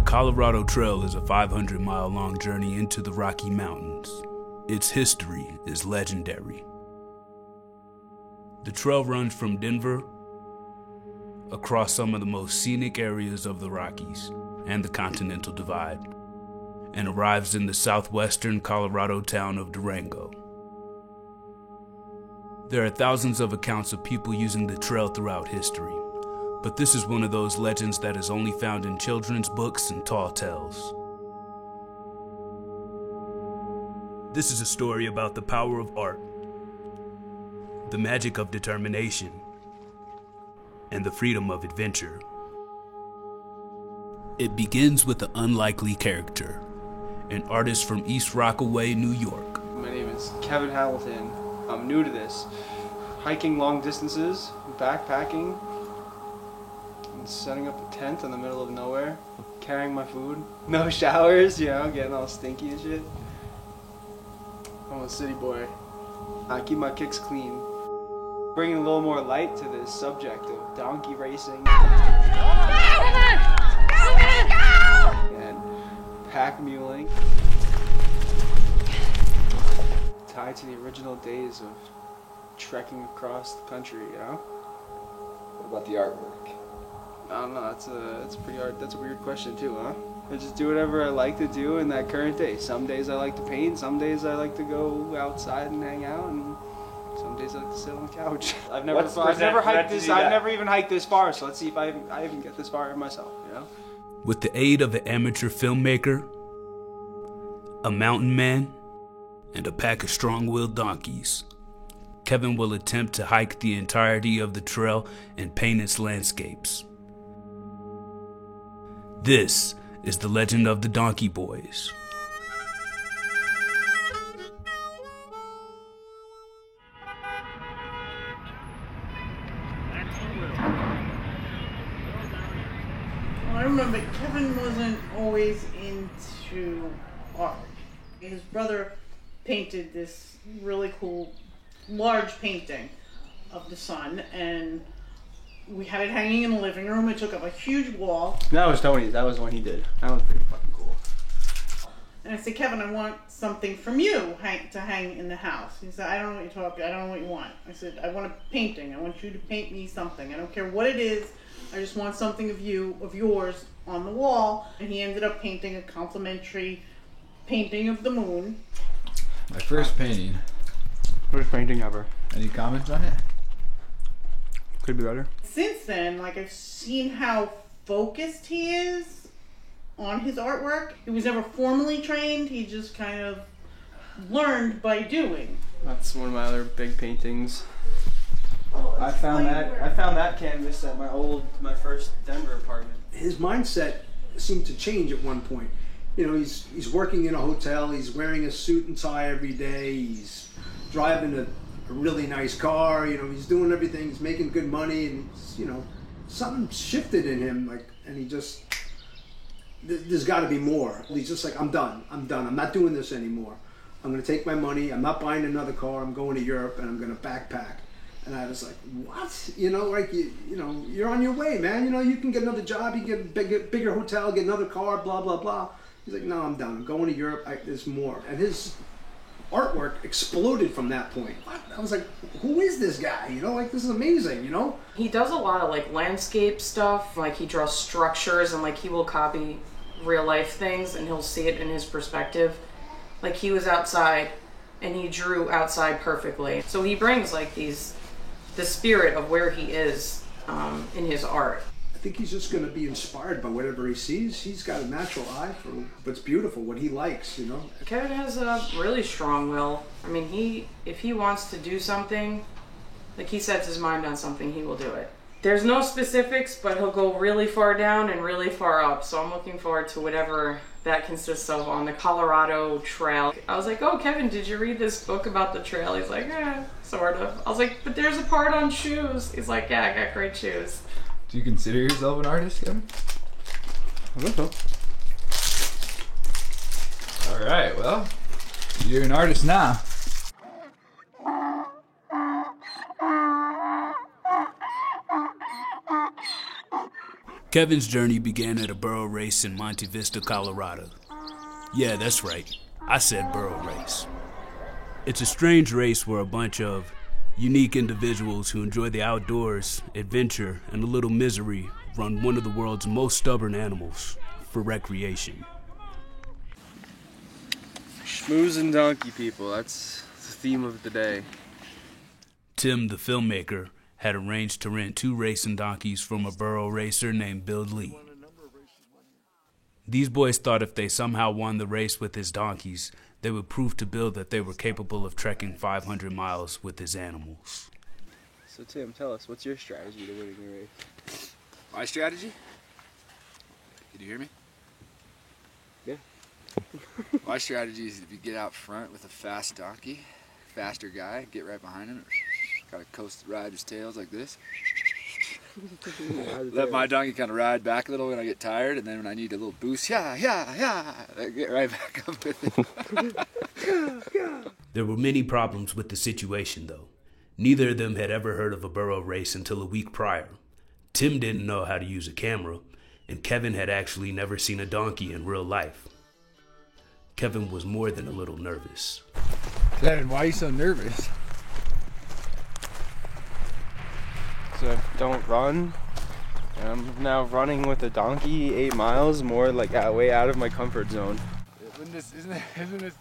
The Colorado Trail is a 500-mile-long journey into the Rocky Mountains. Its history is legendary. The trail runs from Denver across some of the most scenic areas of the Rockies and the Continental Divide, and arrives in the southwestern Colorado town of Durango. There are thousands of accounts of people using the trail throughout history, but this is one of those legends that is only found in children's books and tall tales. This is a story about the power of art, the magic of determination, and the freedom of adventure. It begins with an unlikely character, an artist from East Rockaway, New York. My name is Kevin Hamilton. I'm new to this. Hiking long distances, backpacking, and setting up a tent in the middle of nowhere, carrying my food, no showers, getting all stinky and shit. I'm a city boy. I keep my kicks clean. Bringing a little more light to this subject of donkey racing and pack muling, tied to the original days of trekking across the country, What about the artwork? I don't know, that's pretty hard. That's a weird question too, huh? I just do whatever I like to do in that current day. Some days I like to paint, some days I like to go outside and hang out, and some days I like to sit on the couch. I've never even hiked this far, so let's see if I even get this far myself, With the aid of an amateur filmmaker, a mountain man, and a pack of strong-willed donkeys, Kevin will attempt to hike the entirety of the trail and paint its landscapes. This is the legend of the Donkey Boys. I remember Kevin wasn't always into art. His brother painted this really cool large painting of the sun, and we had it hanging in the living room. It took up a huge wall. That was Tony's. That was the one he did. That was pretty fucking cool. And I said, Kevin, I want something from you to hang in the house. He said, I don't know what you're talking. I don't know what you want. I said, I want a painting. I want you to paint me something. I don't care what it is. I just want something of yours on the wall. And he ended up painting a complimentary painting of the moon. My first painting. First painting ever. Any comments on it? Could be better. Since then, I've seen how focused he is on his artwork. He was never formally trained. He just kind of learned by doing. That's one of my other big paintings. I found that canvas at my first Denver apartment. His mindset seemed to change at one point. He's working in a hotel. He's wearing a suit and tie every day. He's driving a really nice car. He's doing everything. He's making good money, and something shifted in him. And he just, there's got to be more. He's just like, I'm done. I'm not doing this anymore. I'm going to take my money. I'm not buying another car. I'm going to Europe, and I'm going to backpack. And I was like, what? You're on your way, man. You can get another job. You get a bigger hotel, get another car, blah, blah, blah. He's like, no, I'm done. I'm going to Europe. There's more. And his artwork exploded from that point. I was like, who is this guy? This is amazing, He does a lot of landscape stuff. He draws structures, and he will copy real life things, and he'll see it in his perspective. He was outside and he drew outside perfectly. So he brings the spirit of where he is in his art. I think he's just going to be inspired by whatever he sees. He's got a natural eye for what's beautiful, what he likes, Kevin has a really strong will. If he wants to do something, he sets his mind on something, he will do it. There's no specifics, but he'll go really far down and really far up. So I'm looking forward to whatever that consists of on the Colorado Trail. I was like, oh, Kevin, did you read this book about the trail? He's like, sort of. I was like, but there's a part on shoes. He's like, yeah, I got great shoes. Do you consider yourself an artist, Kevin? I think so. Alright, well, you're an artist now. Kevin's journey began at a burro race in Monte Vista, Colorado. Yeah, that's right. I said burro race. It's a strange race where a bunch of unique individuals who enjoy the outdoors, adventure, and a little misery run one of the world's most stubborn animals for recreation. Schmoozing donkey people, that's the theme of the day. Tim, the filmmaker, had arranged to rent 2 racing donkeys from a burro racer named Bill Lee. These boys thought if they somehow won the race with his donkeys, they would prove to Bill that they were capable of trekking 500 miles with his animals. So Tim, tell us, what's your strategy to winning the race? My strategy? Did you hear me? Yeah. My strategy is if you get out front with a fast donkey, faster guy, get right behind him, kind of coast ride his tails like this. Let my donkey kind of ride back a little when I get tired, and then when I need a little boost, I get right back up with it. There were many problems with the situation, though. Neither of them had ever heard of a burro race until a week prior. Tim didn't know how to use a camera, and Kevin had actually never seen a donkey in real life. Kevin was more than a little nervous. Kevin, why are you so nervous? So I don't run. I'm now running with a donkey 8 miles, more like way out of my comfort zone. Isn't this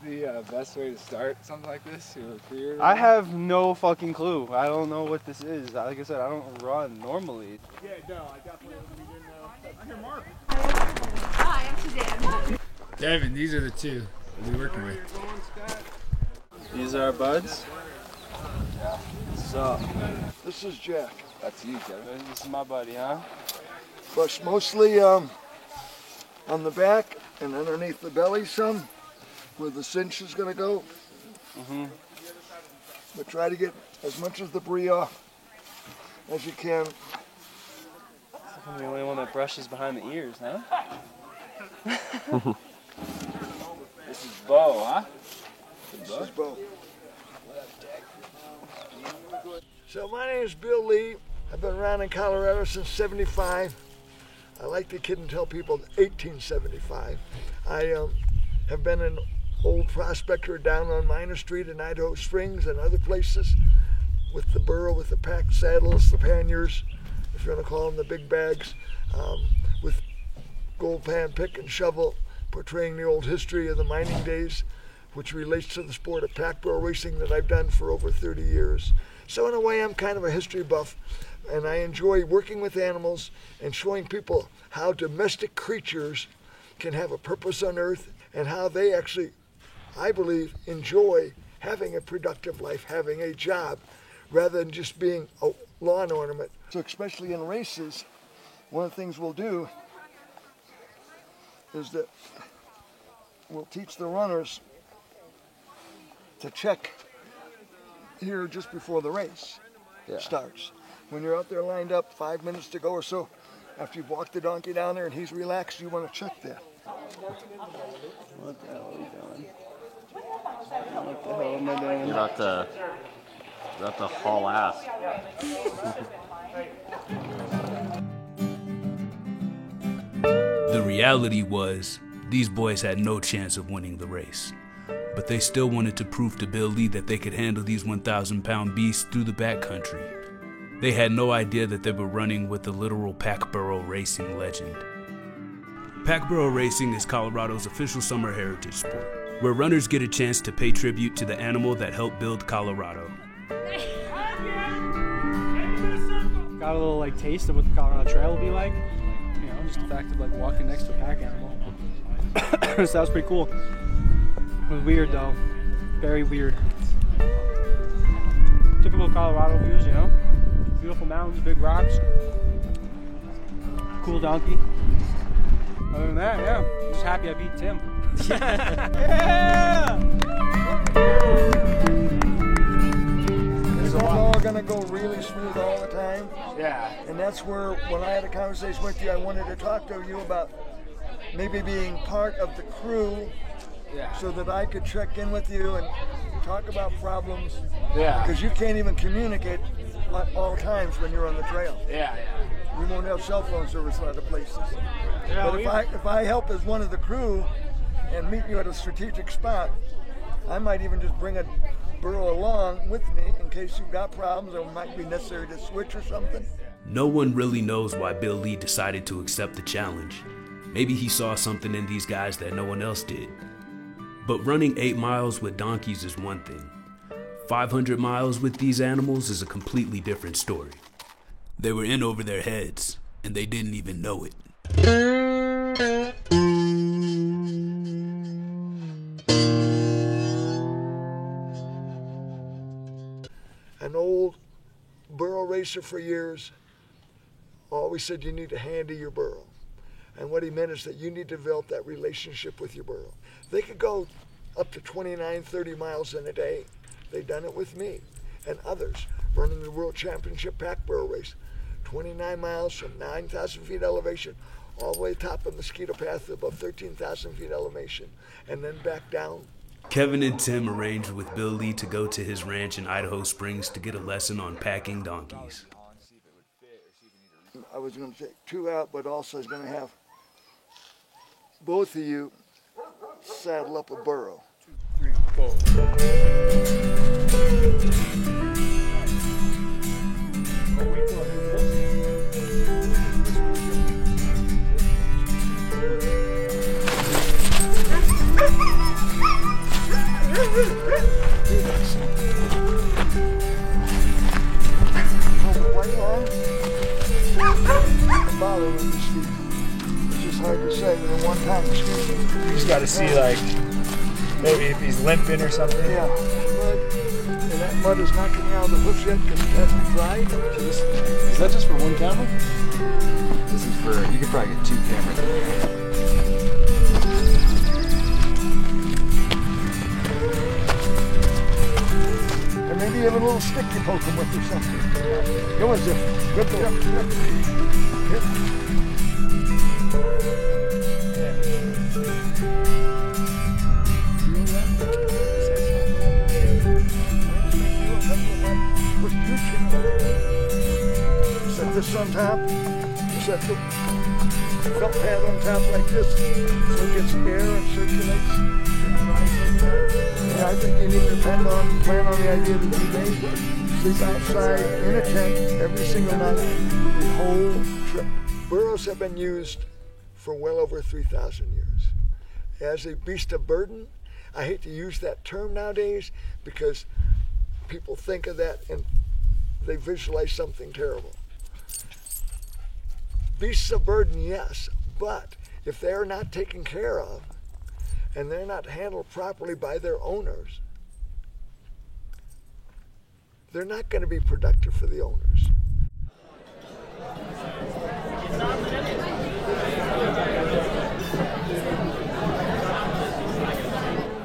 the best way to start something like this? Your career? I have no fucking clue. I don't know what this is. Like I said, I don't run normally. Yeah, no, I definitely didn't know. I hear Mark. Hi, I'm Suzanne. Kevin, these are the 2 we'll be working with. These are our buds. What's up? This is Jack. That's you, Kevin. This is my buddy, huh? Brush mostly on the back and underneath the belly some, where the cinch is going to go. But try to get as much of the brie off as you can. I'm the only one that brushes behind the ears, huh? This is Bo, huh? This is Bo. So my name is Bill Lee. I've been around in Colorado since '75. I like to kid and tell people 1875. I have been an old prospector down on Minor Street in Idaho Springs and other places with the burro, with the packed saddles, the panniers, if you want to call them the big bags, with gold pan, pick, and shovel, portraying the old history of the mining days, which relates to the sport of pack burro racing that I've done for over 30 years. So in a way, I'm kind of a history buff, and I enjoy working with animals and showing people how domestic creatures can have a purpose on Earth and how they actually, I believe, enjoy having a productive life, having a job, rather than just being a lawn ornament. So especially in races, one of the things we'll do is that we'll teach the runners to check here just before the race starts. When you're out there lined up 5 minutes to go or so, after you've walked the donkey down there and he's relaxed, you want to check that. What the hell are we doing? What the hell am I doing? You're about to haul ass. The reality was, these boys had no chance of winning the race. But they still wanted to prove to Bill Lee that they could handle these 1,000-pound beasts through the backcountry. They had no idea that they were running with the literal pack burro racing legend. Pack burro racing is Colorado's official summer heritage sport, where runners get a chance to pay tribute to the animal that helped build Colorado. Got a little like taste of what the Colorado Trail will be like. You know, just the fact of like walking next to a pack animal. So that was pretty cool. It was weird though, very weird. Typical Colorado views, you know. Beautiful mountains, big rocks. Cool donkey. Other than that, yeah, I'm just happy I beat Tim. Yeah! It's all going to go really smooth all the time. Yeah. And that's where, when I had a conversation with you, I wanted to talk to you about maybe being part of the crew, so that I could check in with you and talk about problems. Yeah. Because you can't even communicate at all times when you're on the trail. Yeah. We won't have cell phone service in other places. Yeah, But if I help as one of the crew and meet you at a strategic spot, I might even just bring a burro along with me in case you've got problems or it might be necessary to switch or something. No one really knows why Bill Lee decided to accept the challenge. Maybe he saw something in these guys that no one else did. But running 8 miles with donkeys is one thing. 500 miles with these animals is a completely different story. They were in over their heads, and they didn't even know it. An old burro racer for years always said you need to handy your burro. And what he meant is that you need to develop that relationship with your burro. They could go up to 29, 30 miles in a day. They've done it with me and others running the World Championship pack burro race. 29 miles from 9,000 feet elevation all the way top of Mosquito Path to above 13,000 feet elevation and then back down. Kevin and Tim arranged with Bill Lee to go to his ranch in Idaho Springs to get a lesson on packing donkeys. I was going to take 2 out, but also I was going to have both of you saddle up a burro. 2, 3, 4. It's just hard to say in one time. You just got to see, like, maybe if he's limping or something. Yeah, and that mud is not coming out of the hoofs yet because it hasn't dried. Is that just for one camera? This is for, you could probably get 2 cameras in there. And maybe you have a little stick you poke him with or something. Go on, Zip. Good boy. Set this on top. Set the felt pad on top like this so it gets air and circulates. Yeah, I think you need to plan on the idea that you may sleep outside in a tent every single night, the whole trip. Burros have been used for well over 3,000 years. As a beast of burden, I hate to use that term nowadays because people think of that and they visualize something terrible. Beasts of burden, yes, but if they're not taken care of and they're not handled properly by their owners, they're not going to be productive for the owners.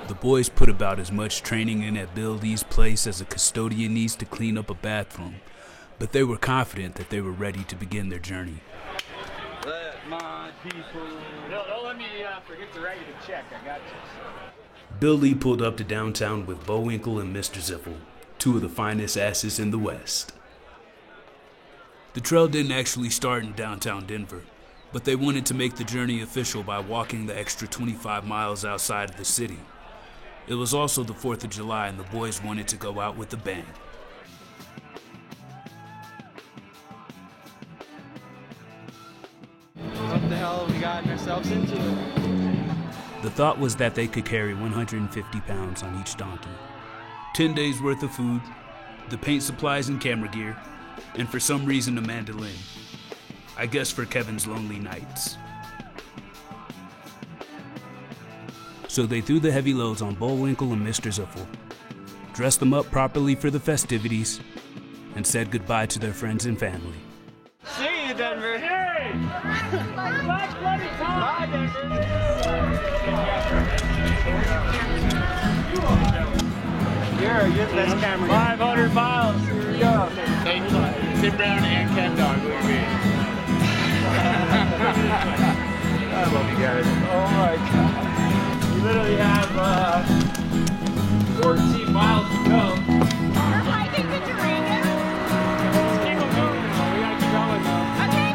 The boys put about as much training in at Bill Lee's place as a custodian needs to clean up a bathroom, but they were confident that they were ready to begin their journey. Let my people... Don't let me forget to write you the check. I got you. Bill Lee pulled up to downtown with Bowinkle and Mr. Ziffel, 2 of the finest asses in the West. The trail didn't actually start in downtown Denver, but they wanted to make the journey official by walking the extra 25 miles outside of the city. It was also the 4th of July and the boys wanted to go out with a bang. What the hell have we gotten ourselves into? The thought was that they could carry 150 pounds on each donkey, 10 days worth of food, the paint supplies and camera gear, and for some reason a mandolin. I guess for Kevin's lonely nights. So they threw the heavy loads on Bullwinkle and Mr. Ziffel, dressed them up properly for the festivities, and said goodbye to their friends and family. See you, Denver. Hey! Bye, Denver. You're the best camera. 500 miles. Here we go. Hey, Tim Brown and Ken Dog. Look at me. I love you guys. Oh my God. We literally have 14 miles to go. We're hiking to Durango. Let's keep on going. We gotta keep going. Okay.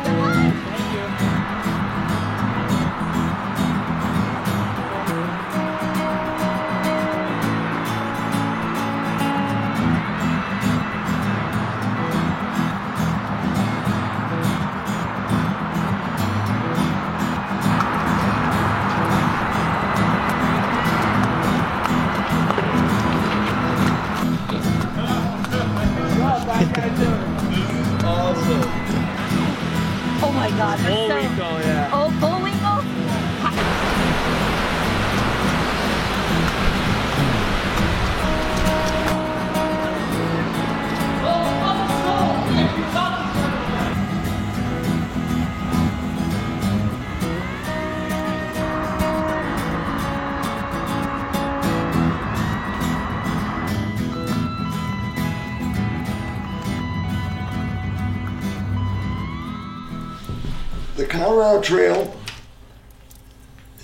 Colorado Trail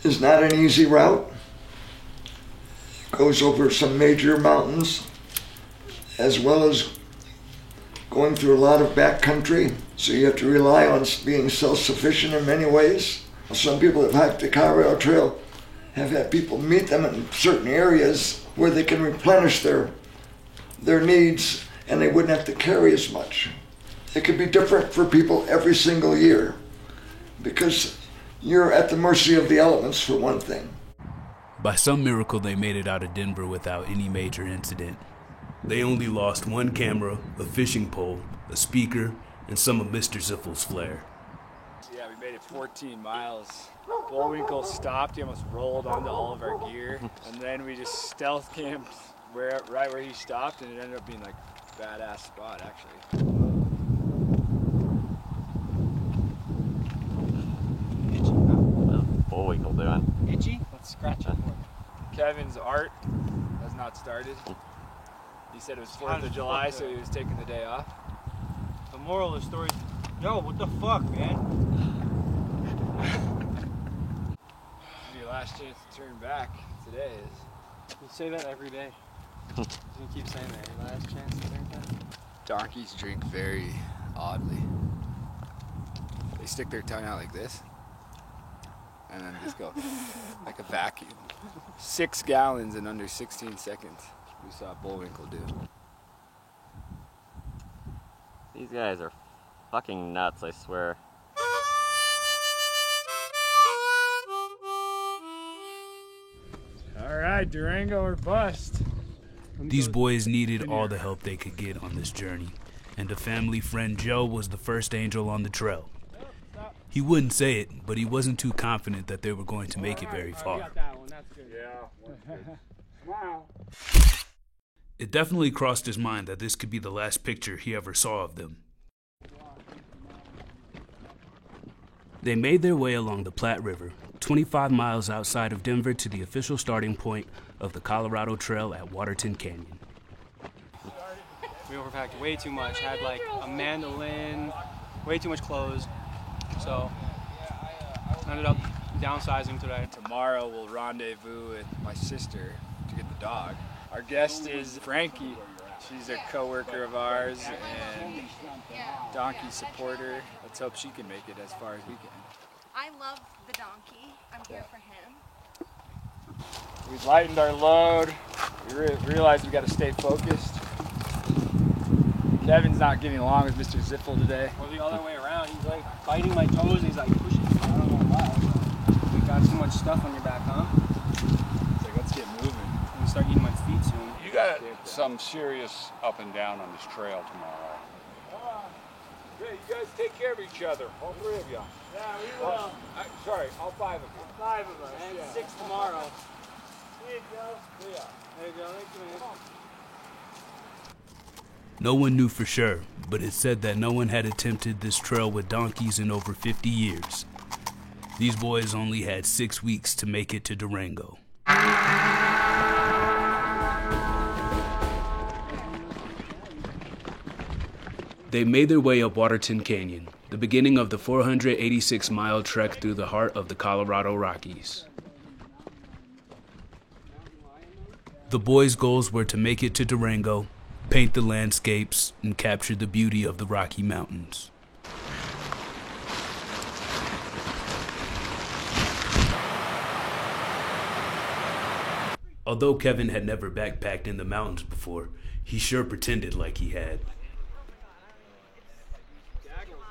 is not an easy route. It goes over some major mountains, as well as going through a lot of backcountry, so you have to rely on being self-sufficient in many ways. Some people that hike the Colorado Trail have had people meet them in certain areas where they can replenish their needs and they wouldn't have to carry as much. It could be different for people every single year because you're at the mercy of the elements, for one thing. By some miracle, they made it out of Denver without any major incident. They only lost one camera, a fishing pole, a speaker, and some of Mr. Ziffel's flair. Yeah, we made it 14 miles. Bullwinkle stopped, he almost rolled onto all of our gear, and then we just stealth camped right where he stopped, and it ended up being like a badass spot, actually. What's Bullwinkle doing? Itchy? Let's scratch it. Kevin's art has not started. He said it was 4th of July, so he was taking the day off. The moral of the story, yo, what the fuck, man? This is your last chance to turn back. Today is. You say that every day. You keep saying that. Your last chance to turn back. Donkeys drink very oddly. They stick their tongue out like this, and then just go like a vacuum. 6 gallons in under 16 seconds. We saw Bullwinkle do. These guys are fucking nuts, I swear. All right, Durango or bust. These boys needed all the help they could get on this journey, and a family friend Joe was the first angel on the trail. He wouldn't say it, but he wasn't too confident that they were going to make it very far. It definitely crossed his mind that this could be the last picture he ever saw of them. They made their way along the Platte River, 25 miles outside of Denver, to the official starting point of the Colorado Trail at Waterton Canyon. We overpacked way too much. Had like a mandolin, way too much clothes. So ended up downsizing today. Tomorrow we'll rendezvous with my sister to get the dog. Our guest is Frankie. She's a co-worker of ours and donkey supporter. Let's hope she can make it as far as we can. I love the donkey. I'm here for him. We've lightened our load. We realized we got to stay focused. Kevin's not getting along with Mr. Ziffel today. Or the other way around. He's like biting my toes. He's like pushing me. I don't know why. You got too much stuff on your back, huh? It's like, let's get moving. I'm gonna start eating my feet soon. You got some serious up and down on this trail tomorrow. Yeah, you guys take care of each other, all 3 of you. Yeah, we will. Sorry, all 5 of you. 5 of us. And 6 tomorrow. See you, Joe. Yeah. There you go. Thank you, man. No one knew for sure, but it said that no one had attempted this trail with donkeys in over 50 years. These boys only had 6 weeks to make it to Durango. They made their way up Waterton Canyon, the beginning of the 486-mile trek through the heart of the Colorado Rockies. The boys' goals were to make it to Durango, paint the landscapes, and capture the beauty of the Rocky Mountains. Although Kevin had never backpacked in the mountains before, he sure pretended like he had.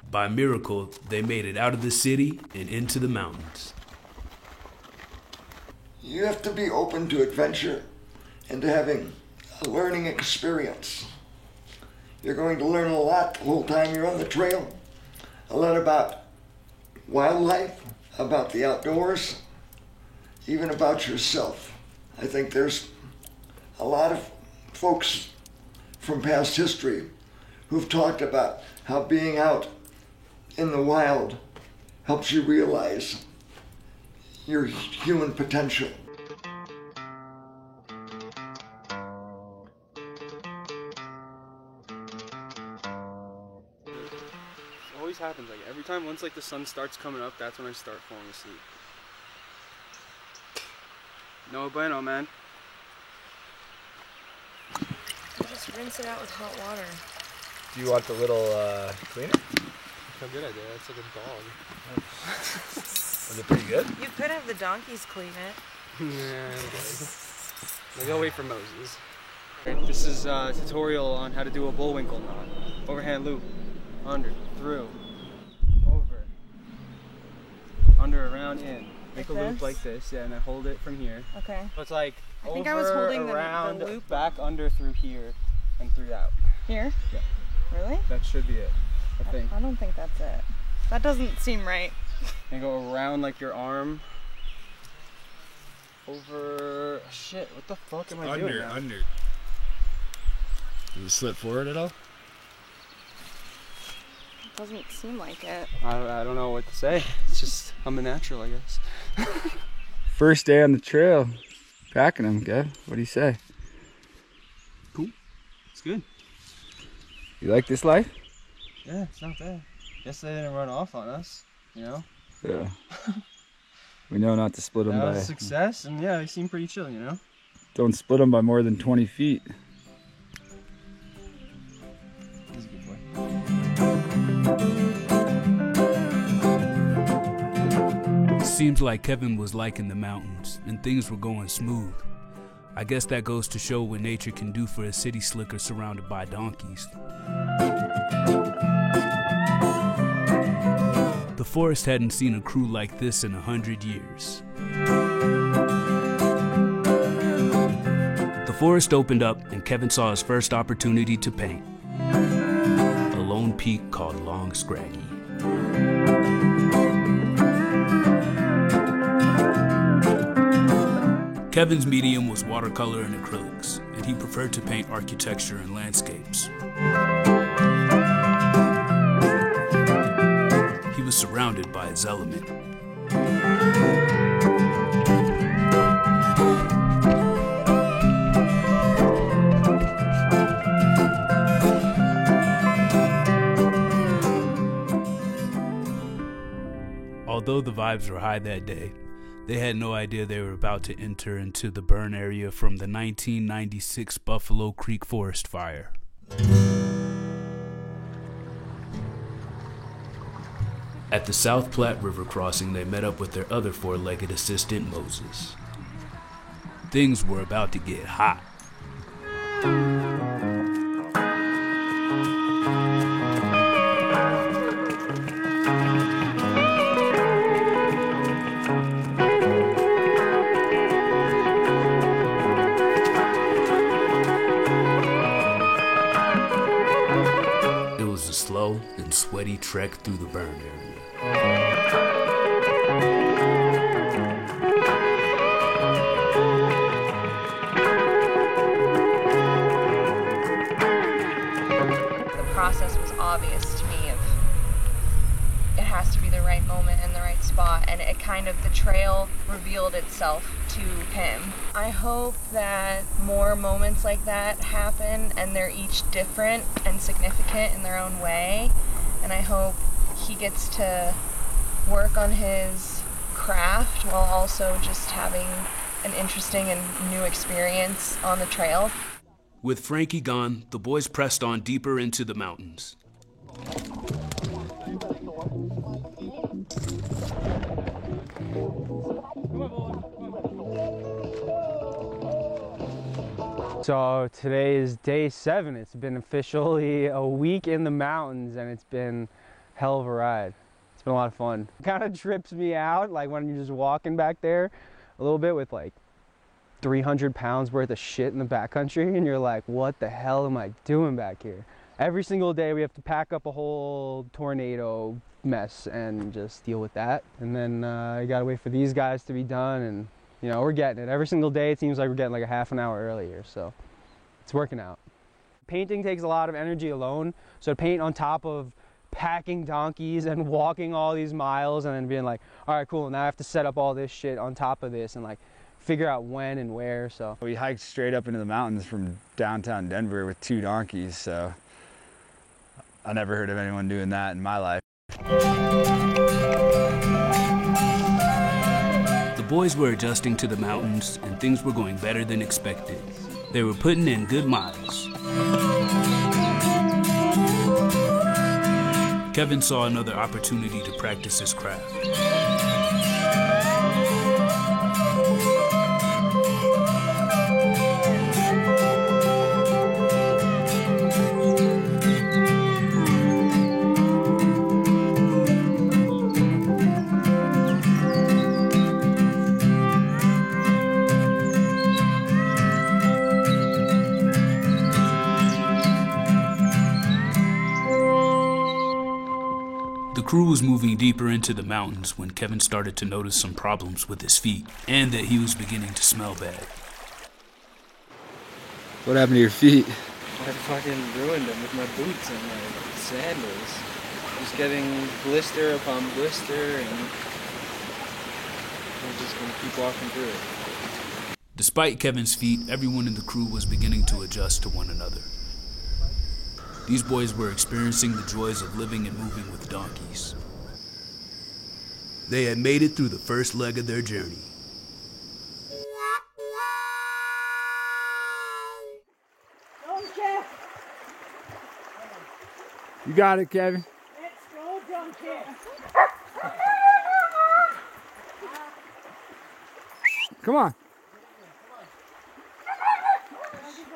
By miracle, they made it out of the city and into the mountains. You have to be open to adventure and to having a learning experience. You're going to learn a lot the whole time you're on the trail. A lot about wildlife, about the outdoors, even about yourself. I think there's a lot of folks from past history who've talked about how being out in the wild helps you realize your human potential. It always happens like every sometime once like the sun starts coming up, that's when I start falling asleep. No bueno, man. Just rinse it out with hot water. Do you want the little cleaner? How good idea. That's like a dog. Was it pretty good? You could have the donkeys clean it. Yeah, maybe I'll wait for Moses. This is a tutorial on how to do a Bullwinkle knot. Overhand loop, under, through, over, under, around, in. Make Like a loop this? like this, yeah, and then hold it from here. Okay. So it's like I think over, I was holding the around, loop. back, under, through here, and through out. Here? Yeah. Really? That should be it, I think. I don't think that's it. That doesn't seem right. And go around like your arm. Over. Shit, what the fuck am I doing now? Under. Does it slip forward at all? Doesn't seem like it. I don't know what to say. It's just, I'm a natural, I guess. First day on the trail. Packing them, Kev. What do you say? Cool. It's good. You like this life? Yeah, it's not bad. Guess they didn't run off on us, you know? Yeah. We know not to split them That by... was a success, and yeah, they seem pretty chill, you know? Don't split them by more than 20 feet. He's a good boy. Seems like Kevin was liking the mountains, and things were going smooth. I guess that goes to show what nature can do for a city slicker surrounded by donkeys. The forest hadn't seen a crew like this in 100 years. The forest opened up, and Kevin saw his first opportunity to paint. A lone peak called Long Scraggy. Kevin's medium was watercolor and acrylics, and he preferred to paint architecture and landscapes. He was surrounded by his element. Although the vibes were high that day, they had no idea they were about to enter into the burn area from the 1996 Buffalo Creek forest fire. At the South Platte River crossing, they met up with their other four-legged assistant, Moses. Things were about to get hot. It was a slow and sweaty trek through the burn area. The process was obvious to me of it has to be the right moment and the right spot, and it kind of, the trail revealed itself to him. I hope that more moments like that happen, and they're each different and significant in their own way, and I hope he gets to work on his craft while also just having an interesting and new experience on the trail. With Frankie gone, the boys pressed on deeper into the mountains. So today is day 7. It's been officially a week in the mountains, and it's been hell of a ride. It's been a lot of fun. It kind of trips me out, like when you're just walking back there a little bit with like 300 pounds worth of shit in the backcountry, and you're like, what the hell am I doing back here? Every single day we have to pack up a whole tornado mess and just deal with that. And then you gotta wait for these guys to be done, and you know, we're getting it. Every single day it seems like we're getting like a half an hour earlier, so it's working out. Painting takes a lot of energy alone, so to paint on top of packing donkeys and walking all these miles and then being like, all right, cool, now I have to set up all this shit on top of this and like figure out when and where. So We hiked straight up into the mountains from downtown Denver with 2 donkeys, so I never heard of anyone doing that in my life. The boys were adjusting to the mountains, and things were going better than expected. They were putting in good miles. Kevin saw another opportunity to practice his craft. The crew was moving deeper into the mountains when Kevin started to notice some problems with his feet and that he was beginning to smell bad. What happened to your feet? I fucking ruined them with my boots and my sandals. Just getting blister upon blister, and I'm just gonna keep walking through it. Despite Kevin's feet, everyone in the crew was beginning to adjust to one another. These boys were experiencing the joys of living and moving with donkeys. They had made it through the first leg of their journey. You got it, Kevin. Let's go, donkey. Come on.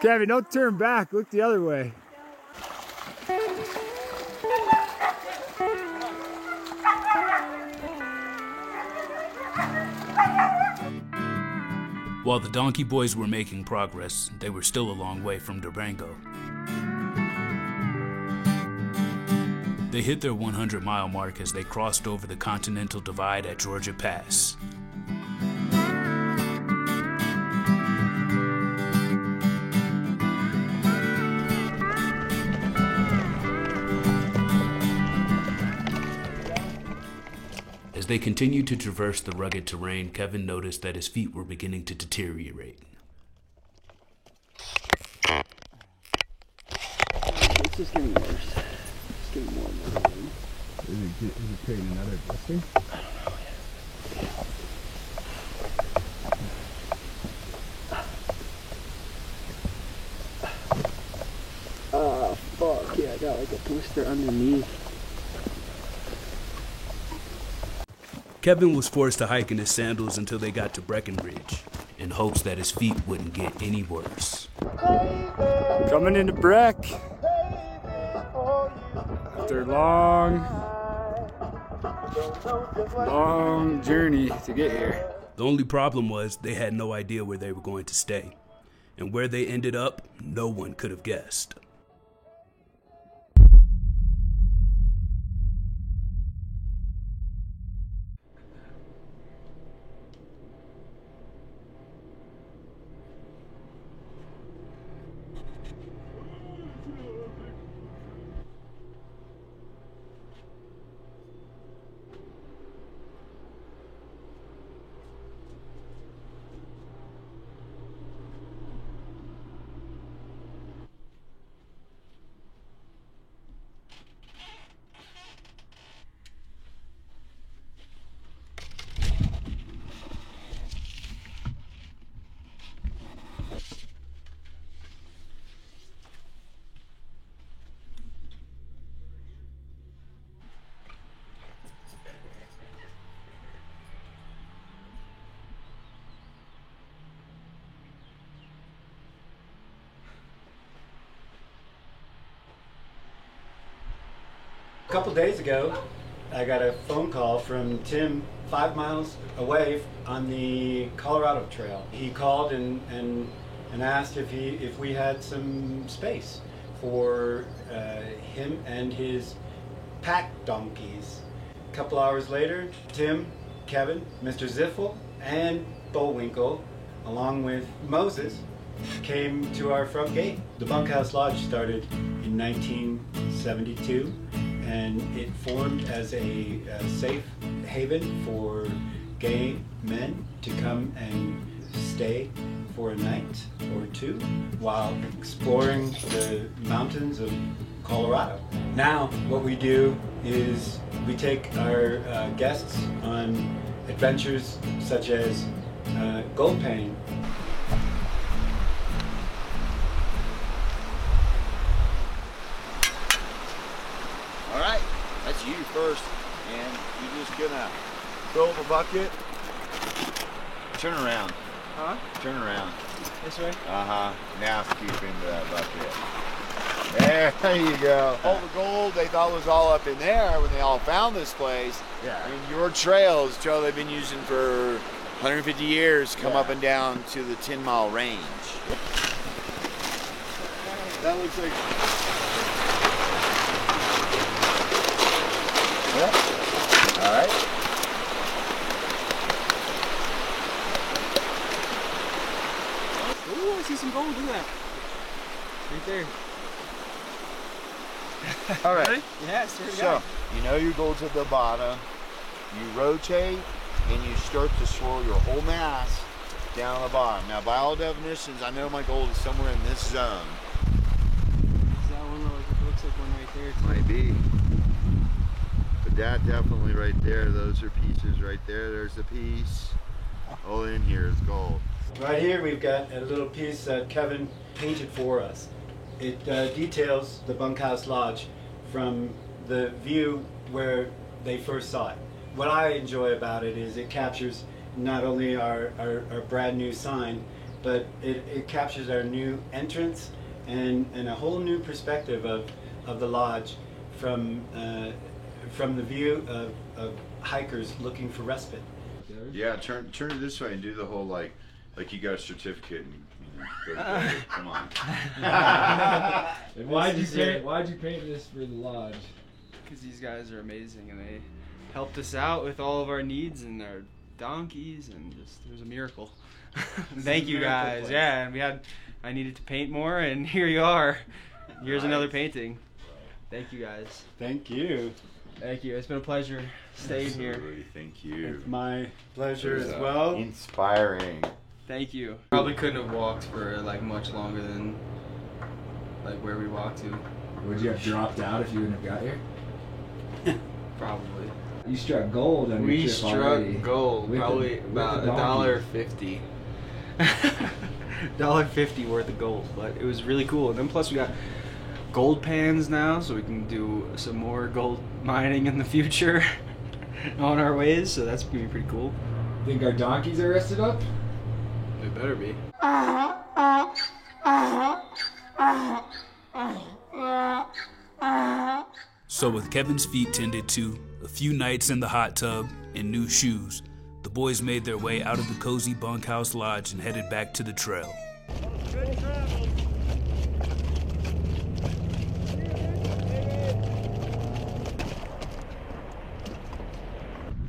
Kevin, don't turn back. Look the other way. While the donkey boys were making progress, they were still a long way from Durango. They hit their 100-mile mark as they crossed over the Continental Divide at Georgia Pass. As they continued to traverse the rugged terrain, Kevin noticed that his feet were beginning to deteriorate. It's just getting worse. It's getting more and more. Is it creating another blister? I don't know yet. Oh, fuck. Yeah, I got like a blister underneath. Kevin was forced to hike in his sandals until they got to Breckenridge, in hopes that his feet wouldn't get any worse. Coming into Breck. After a long journey to get here. The only problem was they had no idea where they were going to stay, and where they ended up, no one could have guessed. A couple days ago, I got a phone call from Tim 5 miles away on the Colorado Trail. He called and asked if we had some space for him and his pack donkeys. A couple hours later, Tim, Kevin, Mr. Ziffel, and Bullwinkle, along with Moses, came to our front gate. The Bunkhouse Lodge started in 1972. And it formed as a safe haven for gay men to come and stay for a night or two while exploring the mountains of Colorado. Now, what we do is we take our guests on adventures such as gold panning. All right, that's you first, and you're just gonna fill up a bucket. Turn around. Huh? Turn around. This way? Uh-huh. Now scoop into that bucket. There you go. All the gold they thought was all up in there when they all found this place. Yeah. I mean, your trails, trail they've been using for 150 years, come up and down to the 10-mile range. That looks like... Yep. All right. Ooh, I see some gold. Look at that. Right there. All right. Ready? Yeah, swear to So, God. you know your gold's at the bottom. You rotate and you start to swirl your whole mass down the bottom. Now, by all definitions, I know my gold is somewhere in this zone. Is that one that looks like one right there? Too? Might be. But that definitely right there, those are pieces right there. There's a piece. All in here is gold. Right here we've got a little piece that Kevin painted for us. It details the Bunkhouse Lodge from the view where they first saw it. What I enjoy about it is it captures not only our brand new sign, but it captures our new entrance and a whole new perspective of the lodge from the view of hikers looking for respite. Yeah, turn it this way and do the whole like you got a certificate and you know, come on. Why'd you paint this for the lodge? Because these guys are amazing and they helped us out with all of our needs and our donkeys and just it was a miracle. Thank you guys. Place. Yeah, and I needed to paint more and here you are. Here's another painting. Thank you guys. Thank you. Thank you. It's been a pleasure staying here. Thank you. It's my pleasure as well. Inspiring. Thank you. Probably couldn't have walked for like much longer than like where we walked to. Would you have dropped out if you wouldn't have got here? Probably. You struck gold on We your trip struck already. gold, With probably the about donkey. $1.50. $1.50 worth of gold, but it was really cool. And then plus we got gold pans now, so we can do some more gold mining in the future on our ways. So that's gonna be pretty cool. Think our donkeys are rested up? They better be. So with Kevin's feet tended to, a few nights in the hot tub, and new shoes, the boys made their way out of the cozy bunkhouse lodge and headed back to the trail.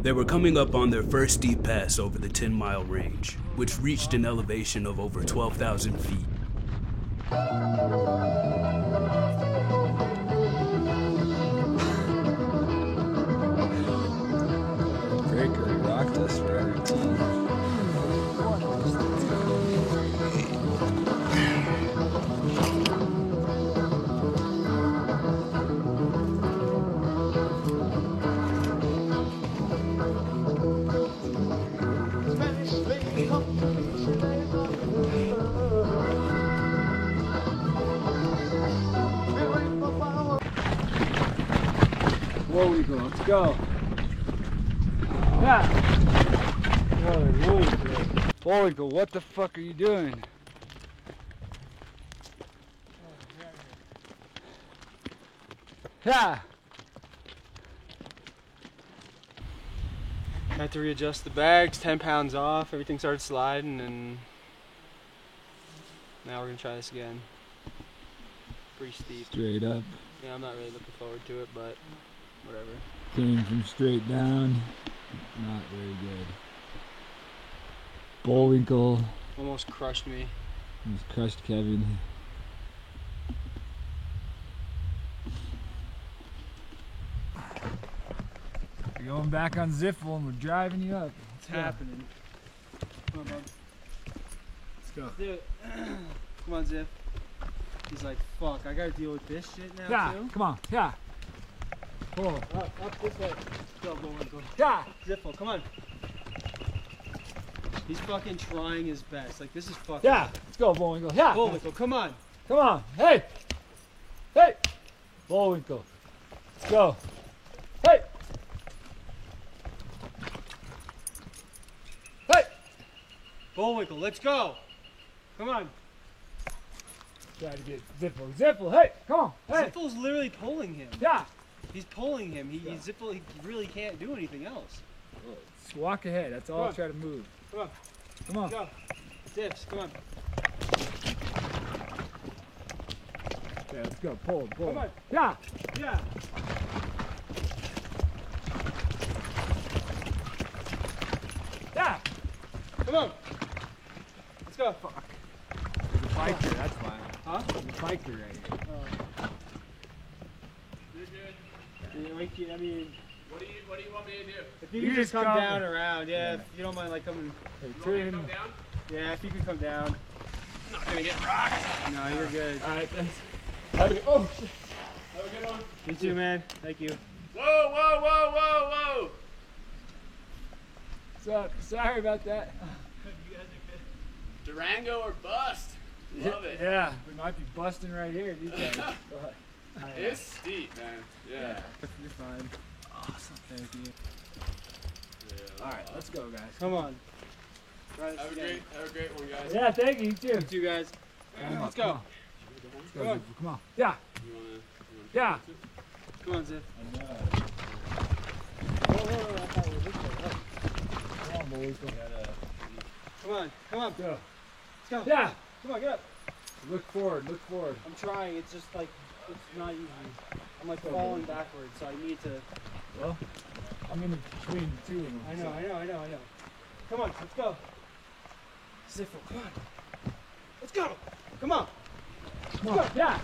They were coming up on their first steep pass over the 10-mile range, which reached an elevation of over 12,000 feet. Breaker rocked us for every team. Whoa, we go. Let's go. Yeah. Bullwinkle, what the fuck are you doing? Yeah. I had to readjust the bags, 10 pounds off, everything started sliding, and now we're gonna try this again. Pretty steep. Straight up. Yeah, I'm not really looking forward to it, but whatever. Came from straight down. Not very good. Bullwinkle Almost crushed me. almost crushed Kevin. We're going back on Ziffel and we're driving you up. It's happening. Come on, bud. Let's go. Let's do it. Come on, Ziff. He's like, fuck, I gotta deal with this shit now, Yeah, too? come on, yeah. pull. Up this way. Go, Bullwinkle. Yeah. Ziffle, come on. He's fucking trying his best. Like, this is fucking... Yeah. Let's go, Bullwinkle. Yeah. Bullwinkle, come on. Come on. Hey. Hey. Bullwinkle. Let's go. Hey. Hey. Bullwinkle, let's go. Come on. Try to get Ziffle. Ziffle, hey, come on. Hey. Ziffle's literally pulling him. Yeah. He's pulling him. Ziffle, he really can't do anything else. Just walk ahead. That's all. Try to move. Come on. Come on. Go. Zips, come on. Yeah, let's go. Pull. Come on. Yeah. Yeah. Yeah. Come on. Let's go. Fuck. There's a biker, that's why. Huh? There's a biker right here. I mean, What do you want me to do? if you could just come down around, yeah, if you don't mind, like, coming. Come down? Yeah, if you could come down. I'm not gonna get rocked. No, you're good. Alright, thanks. Oh, shit. Have a good one. You too, man. Thank you. Whoa! So, sorry about that. You guys are good. Durango or bust. Love it. Yeah, we might be busting right here. These guys. It's steep, man. Yeah. You're fine. Awesome. Thank you. Yeah. Alright, let's go, guys. Come on. Try this Have a great one, guys. Yeah, thank you, you too. You too, guys. Let's go. Come on. Come on. Yeah. Yeah. Come on, Zip. Come on, boys. Come on. Go. Let's go. Yeah. Come on, get up. Look forward. I'm trying. It's just like, it's not easy. I'm like falling backwards, so I need to. Well, I'm in between two of them. I know. Come on, let's go. Ziffle, come on. Let's go. Come on. Come on. Yeah.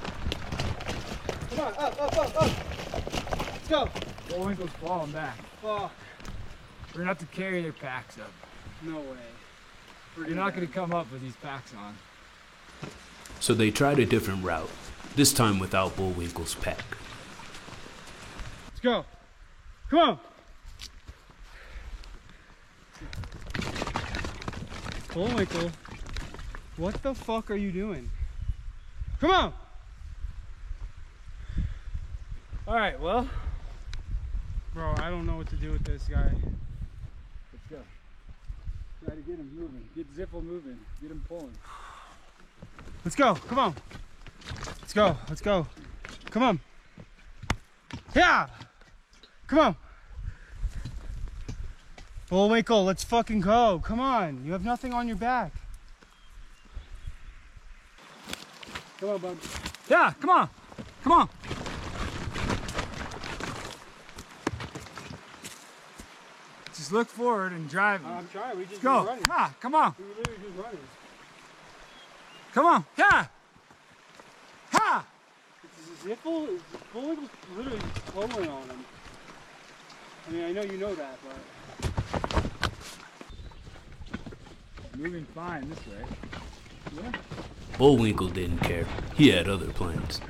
Come on, up. Let's go. Bullwinkle's falling back. Fuck. We're gonna have to carry their packs up. No way. You're not gonna come up with these packs on. So they tried a different route, this time without Bullwinkle's pack. Let's go. Come on. Bullwinkle, what the fuck are you doing? Come on. Alright, well. Bro, I don't know what to do with this guy. Let's go. Try to get him moving. Get Ziffle moving. Get him pulling. Let's go. Come on. Let's go. Come on. Yeah. Come on. Bullwinkle, let's fucking go. Come on. You have nothing on your back. Come on, bud. Yeah, come on. Come on. Just look forward and drive. I'm trying. We just go. Running. Ah, come on. We were literally just running. Come on. Yeah. Ha! Ziffle, Bullwinkle's literally pulling on him. I mean, I know you know that, but... Moving fine this way. Yeah. Bullwinkle didn't care. He had other plans.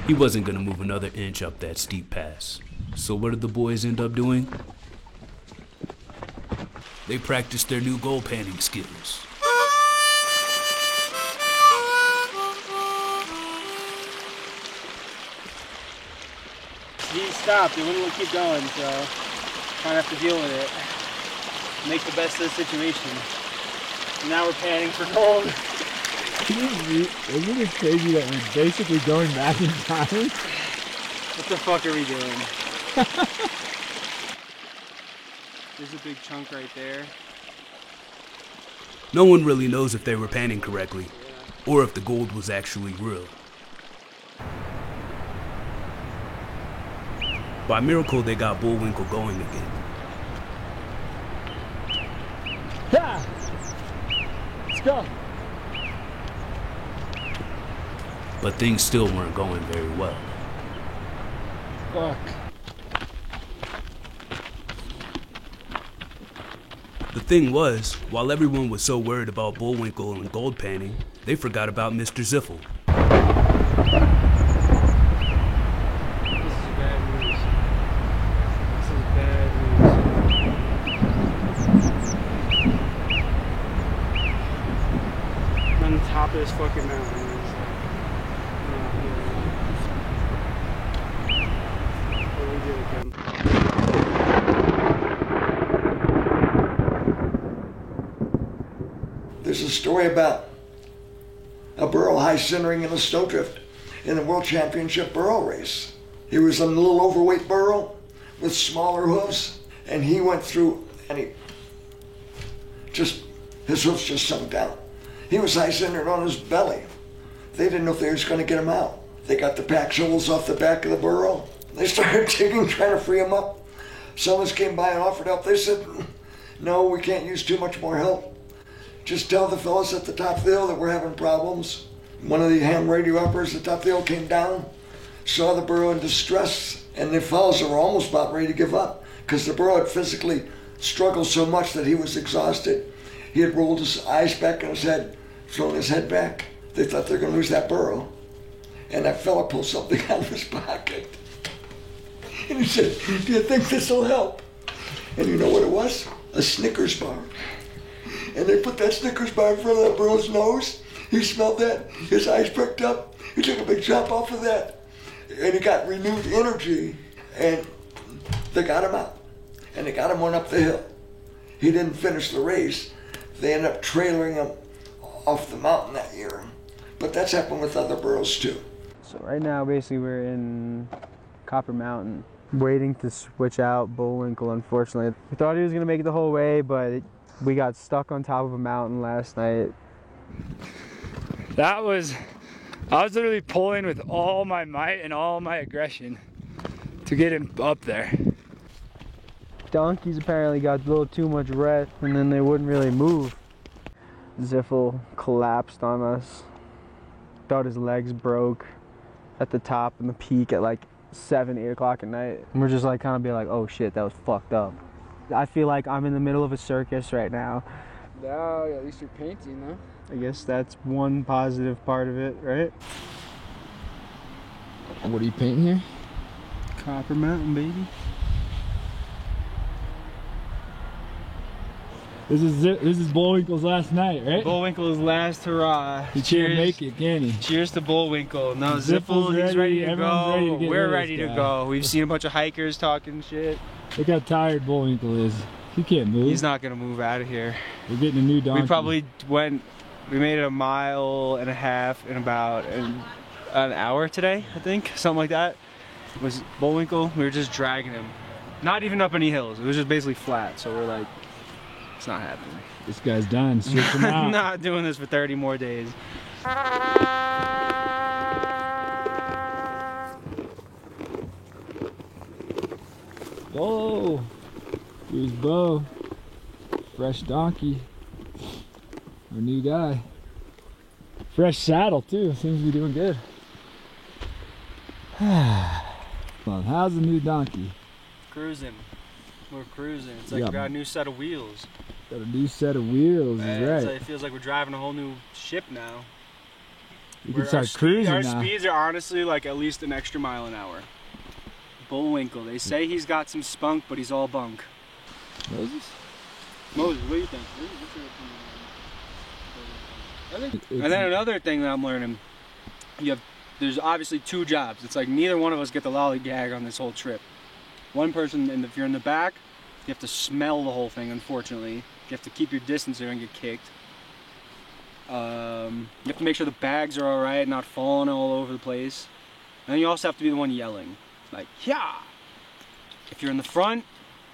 He wasn't gonna move another inch up that steep pass. So what did the boys end up doing? They practiced their new goal panning skills. He stopped. It wouldn't keep going, so I have to deal with it. Make the best of the situation. And now we're panning for gold. Isn't it crazy that we're basically going back in time? What the fuck are we doing? There's a big chunk right there. No one really knows if they were panning correctly, or if the gold was actually real. By miracle, they got Bullwinkle going again. Yeah. Let's go. But things still weren't going very well. Fuck. The thing was, while everyone was so worried about Bullwinkle and gold panning, they forgot about Mr. Ziffle. This is bad news. on the top of this fucking mountain. What do we do with them? There's a story about a burro high centering in a snowdrift in the World Championship burro race. He was a little overweight burro with smaller hooves, and he went through and his hooves just sunk down. He was high centered on his belly. They didn't know if they was going to get him out. They got the pack shovels off the back of the burro. They started digging, trying to free him up. Someone came by and offered help. They said, no, we can't use too much more help. Just tell the fellas at the top of the hill that we're having problems. One of the ham radio operators at the top of the hill came down, saw the burro in distress, and the fellas were almost about ready to give up because the burro had physically struggled so much that he was exhausted. He had rolled his eyes back in his head, thrown his head back. They thought they were going to lose that burro. And that fella pulled something out of his pocket. And he said, do you think this will help? And you know what it was? A Snickers bar. And they put that Snickers bar in front of that burro's nose. He smelled that. His eyes pricked up. He took a big jump off of that. And he got renewed energy. And they got him out. And they got him on up the hill. He didn't finish the race. They ended up trailering him off the mountain that year. But that's happened with other burros too. So right now, basically, we're in Copper Mountain, waiting to switch out Bullwinkle, unfortunately. We thought he was going to make it the whole way, but we got stuck on top of a mountain last night. I was literally pulling with all my might and all my aggression to get him up there. Donkeys apparently got a little too much rest, and then they wouldn't really move. Ziffel collapsed on us. Thought his legs broke at the top and the peak at like 7, 8 o'clock at night. And we're just like kind of being like, oh shit, that was fucked up. I feel like I'm in the middle of a circus right now. No, at least you're painting, though. I guess that's one positive part of it, right? What are you painting here? Copper Mountain, baby. This is Bullwinkle's last night, right? Bullwinkle's last hurrah. He can't make it, can he? Cheers to Bullwinkle. No, Ziffel's he's ready to go. Ready to get We're rid of ready this to guy. go. We've seen a bunch of hikers talking shit. Look how tired Bullwinkle is. He can't move. He's not gonna move out of here. We're getting a new donkey. We made it a mile and a half in about an hour today, I think, something like that. It was Bullwinkle. We were just dragging him. Not even up any hills. It was just basically flat. So we're like, it's not happening. This guy's done. Switch him out. I'm not doing this for 30 more days. Whoa! Here's Bo. Fresh donkey. Our new guy. Fresh saddle too. Seems to be doing good. Well, how's the new donkey? Cruising. We're cruising. It's like we got a new set of wheels. Got a new set of wheels, is right. It feels like we're driving a whole new ship now. You can start cruising Our now. speeds are honestly like at least an extra mile an hour. Bullwinkle. They say he's got some spunk, but he's all bunk. Moses? Moses, what do you think? And then another thing that I'm learning, there's obviously 2 jobs. It's like neither one of us get the lollygag on this whole trip. One person, and if you're in the back, you have to smell the whole thing, unfortunately. You have to keep your distance or and get kicked. You have to make sure the bags are alright, not falling all over the place. And then you also have to be the one yelling. Like, yeah! If you're in the front,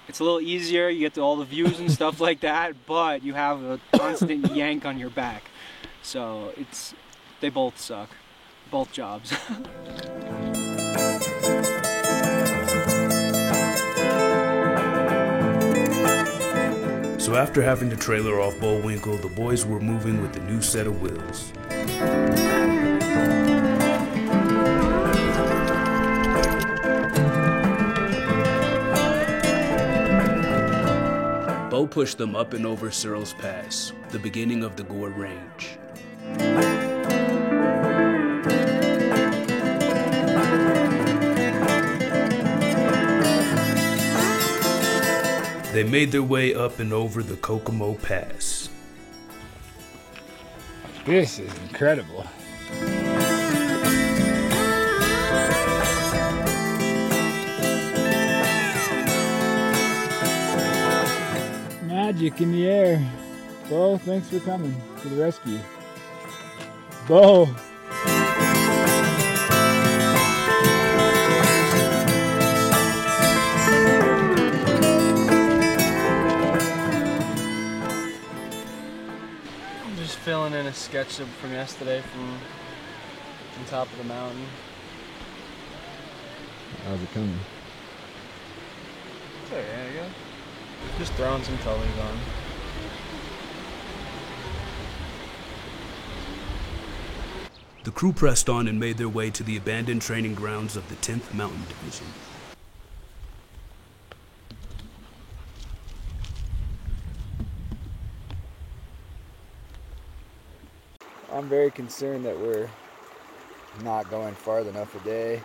it's a little easier. You get to all the views and stuff like that, but you have a constant yank on your back. So they both suck. Both jobs. So after having to trailer off Bullwinkle, the boys were moving with the new set of wheels. Bo pushed them up and over Searles Pass, the beginning of the Gore Range. They made their way up and over the Kokomo Pass. This is incredible. Magic in the air. Bo, thanks for coming to the rescue. Bo. I'm just filling in a sketch from yesterday from on top of the mountain. How's it coming? So yeah, yeah. Just throwing some colors on. The crew pressed on and made their way to the abandoned training grounds of the 10th Mountain Division. I'm very concerned that we're not going far enough a day,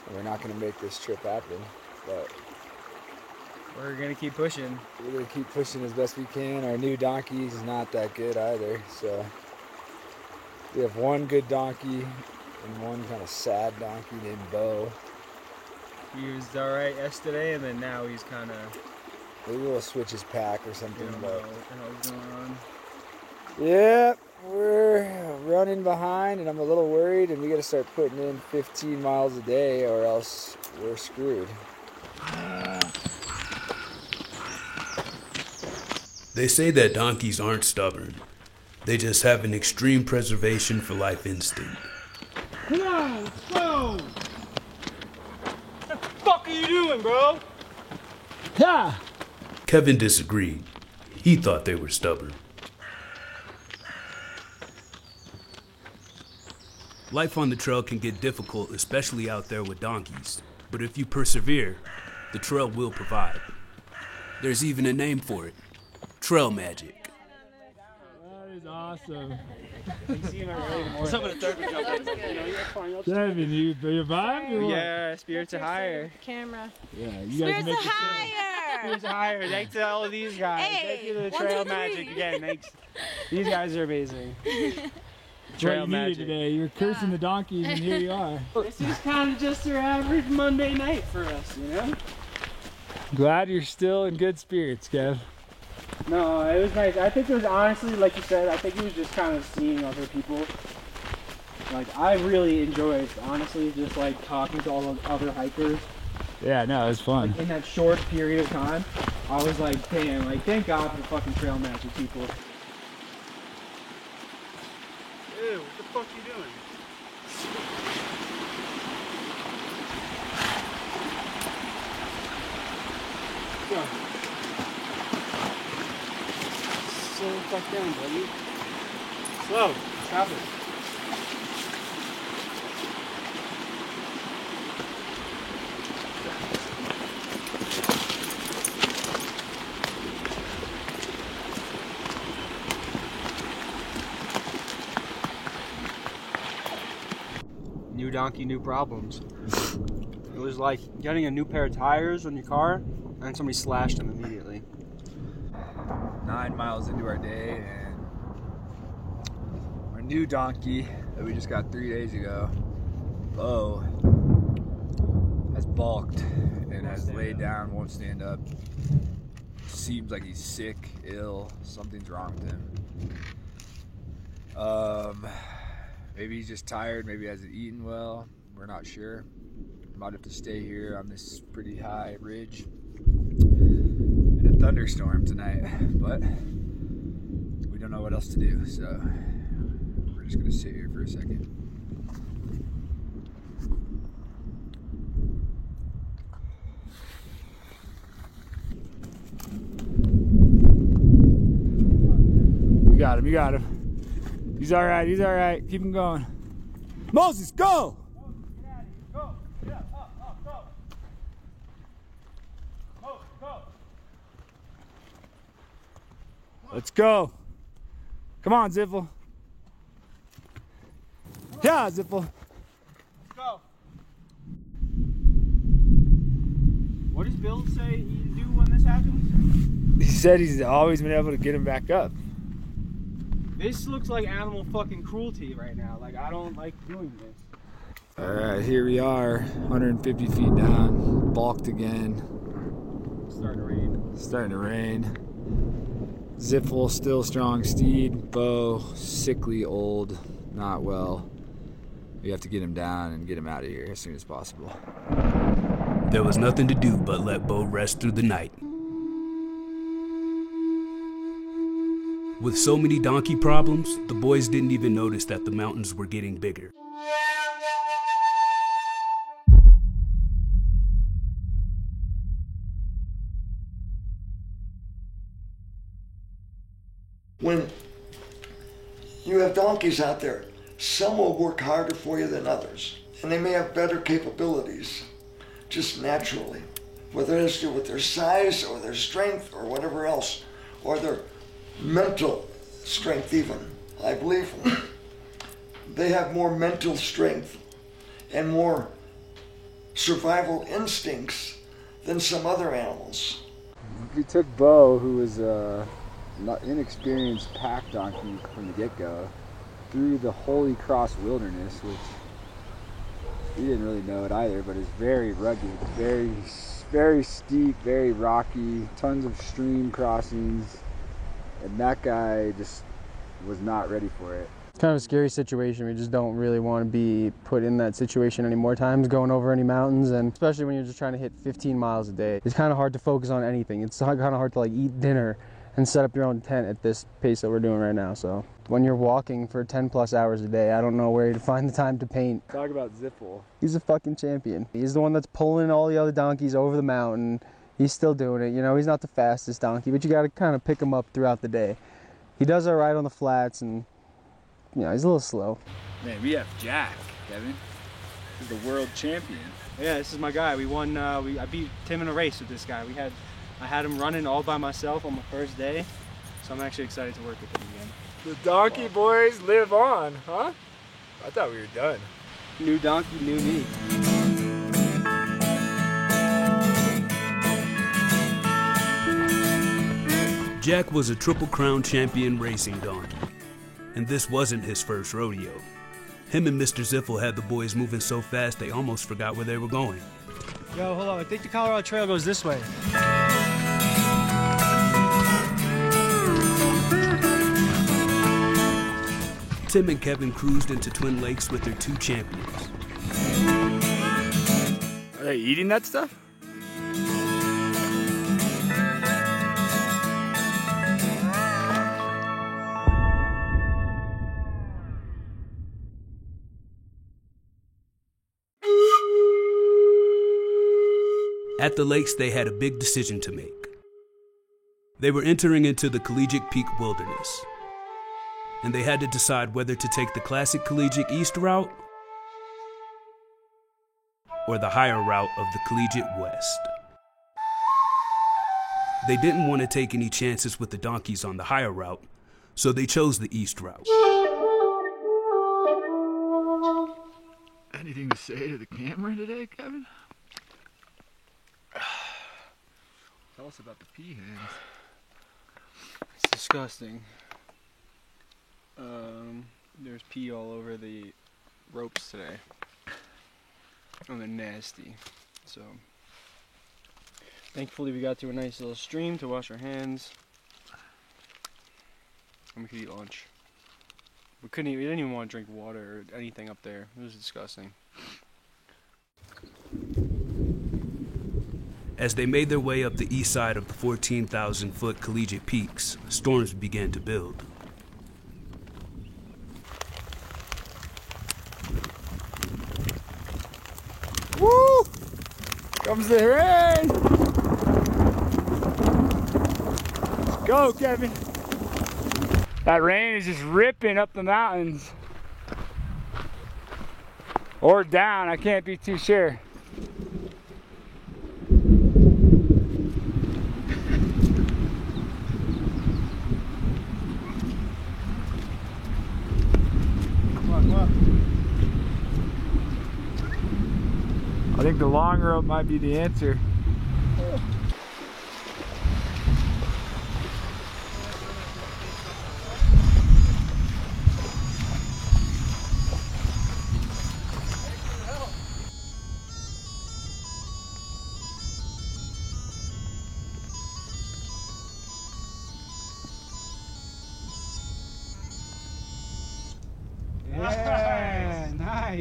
and we're not going to make this trip happen, but we're going to keep pushing. We're going to keep pushing as best we can. Our new donkey is not that good either, so we have one good donkey and one kind of sad donkey named Bo. He was alright yesterday, and then now he's kind of... Maybe we'll switch his pack or something. Don't know what the hell's going on. Yeah, we're running behind, and I'm a little worried, and we got to start putting in 15 miles a day, or else we're screwed. They say that donkeys aren't stubborn. They just have an extreme preservation for life instinct. Come on, let's go! What the fuck are you doing, bro? Ha! Kevin disagreed. He thought they were stubborn. Life on the trail can get difficult, especially out there with donkeys. But if you persevere, the trail will provide. There's even a name for it. Trail magic. That is awesome. What's up with the third one? Kevin, you vibe? Yeah, spirits are higher. Camera. Yeah, you guys Spirits make are it higher. Spirits are higher. Thanks to all of these guys. Hey, Thank you to the 1, trail 2, 3. magic again. Thanks. These guys are amazing. Trail Trail magic. today. You were cursing the donkeys, and here you are. This is kind of just your average Monday night for us, you know? Glad you're still in good spirits, Kev. No, it was nice. I think it was honestly, like you said, I think it was just kind of seeing other people. Like, I really enjoyed, honestly, just like talking to all the other hikers. Yeah, no, it was fun. Like, in that short period of time, I was like, damn, like, thank God for the fucking trail magic people. Ew, what the fuck you doing? Go. Slow the fuck down, buddy. Slow. Stop it. New donkey, new problems. It was like getting a new pair of tires on your car and somebody slashed them immediately. 9 miles into our day, and our new donkey that we just got 3 days ago, Bo, has balked and has laid down, won't stand up. Seems like he's sick, ill, something's wrong with him. Maybe he's just tired, maybe he hasn't eaten well, we're not sure. Might have to stay here on this pretty high ridge in a thunderstorm tonight, but we don't know what else to do, so we're just gonna sit here for a second. You got him, you got him. He's all right, keep him going. Moses, go! Let's go. Come on, Ziffel. Yeah, Ziffel. Let's go. What does Bill say you do when this happens? He said he's always been able to get him back up. This looks like animal fucking cruelty right now. Like, I don't like doing this. Alright, here we are, 150 feet down, balked again. Starting to rain. Starting to rain. Ziffel, still strong steed. Bo, sickly old, not well. We have to get him down and get him out of here as soon as possible. There was nothing to do but let Bo rest through the night. With so many donkey problems, the boys didn't even notice that the mountains were getting bigger. When you have donkeys out there, some will work harder for you than others, and they may have better capabilities, just naturally, whether it has to do with their size or their strength or whatever else, or their mental strength even. I believe they have more mental strength and more survival instincts than some other animals. We took Bo, who was not inexperienced pack donkey from the get-go, through the Holy Cross Wilderness, which we didn't really know it either, but it's very rugged, very steep, very rocky, tons of stream crossings, and that guy just was not ready for it. It's kind of a scary situation. We just don't really want to be put in that situation any more times, going over any mountains, and especially when you're just trying to hit 15 miles a day. It's kind of hard to focus on anything. It's kind of hard to like eat dinner and set up your own tent at this pace that we're doing right now. So when you're walking for 10 plus hours a day, I don't know where to find the time to paint. Talk about Ziffel. He's a fucking champion. He's the one that's pulling all the other donkeys over the mountain. He's still doing it. You know, he's not the fastest donkey, but you got to kind of pick him up throughout the day. He does all right on the flats, and you know, he's a little slow. Man, we have Jack, Kevin. He's the world champion. Yeah, this is my guy. We won. I beat Tim in a race with this guy. I had him running all by myself on my first day, so I'm actually excited to work with him again. The donkey boys live on, huh? I thought we were done. New donkey, new me. Jack was a Triple Crown champion racing donkey, and this wasn't his first rodeo. Him and Mr. Ziffel had the boys moving so fast they almost forgot where they were going. Yo, hold on. I think the Colorado Trail goes this way. Tim and Kevin cruised into Twin Lakes with their two champions. Are they eating that stuff? At the lakes, they had a big decision to make. They were entering into the Collegiate Peak Wilderness, and they had to decide whether to take the classic Collegiate East route or the higher route of the Collegiate West. They didn't want to take any chances with the donkeys on the higher route, so they chose the East route. Anything to say to the camera today, Kevin? Tell us about the pea hands. It's disgusting. There's pee all over the ropes today. And they're nasty. So, thankfully we got to a nice little stream to wash our hands. And we could eat lunch. We didn't even want to drink water or anything up there. It was disgusting. As they made their way up the east side of the 14,000-foot Collegiate Peaks, storms began to build. Woo! Comes the rain! Go, Kevin! That rain is just ripping up the mountains. Or down, I can't be too sure. I think the long rope might be the answer.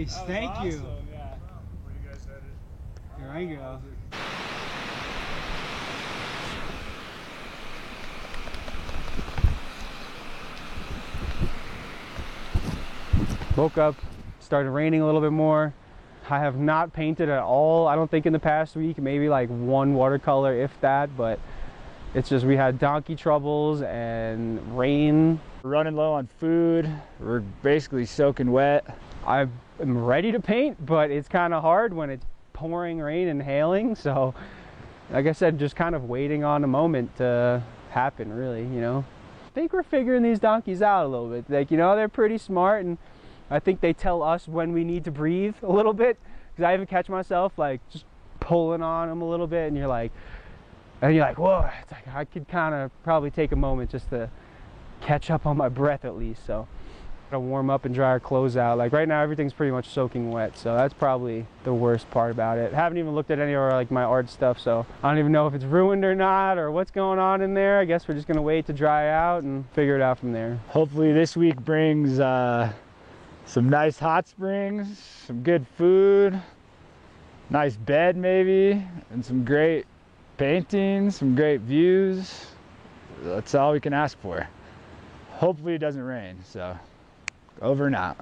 Nice, thank you. Awesome, yeah. Where you guys headed? Here I go. Woke up, started raining a little bit more. I have not painted at all, I don't think, in the past week. Maybe like one watercolor, if that, but it's just we had donkey troubles and rain. We're running low on food. We're basically soaking wet. I am ready to paint, but it's kind of hard when it's pouring rain and hailing. So, like I said, just kind of waiting on a moment to happen, really, you know. I think we're figuring these donkeys out a little bit. Like, you know, they're pretty smart, and I think they tell us when we need to breathe a little bit. Because I even catch myself like just pulling on them a little bit, and you're like, whoa, it's like I could kind of probably take a moment just to catch up on my breath at least. So gotta warm up and dry our clothes out. Like right now everything's pretty much soaking wet, so that's probably the worst part about it. Haven't even looked at any of like my art stuff, so I don't even know if it's ruined or not or what's going on in there. I guess we're just gonna wait to dry out and figure it out from there. Hopefully this week brings some nice hot springs, some good food, nice bed maybe, and some great painting, some great views. That's all we can ask for. Hopefully it doesn't rain, so over and out.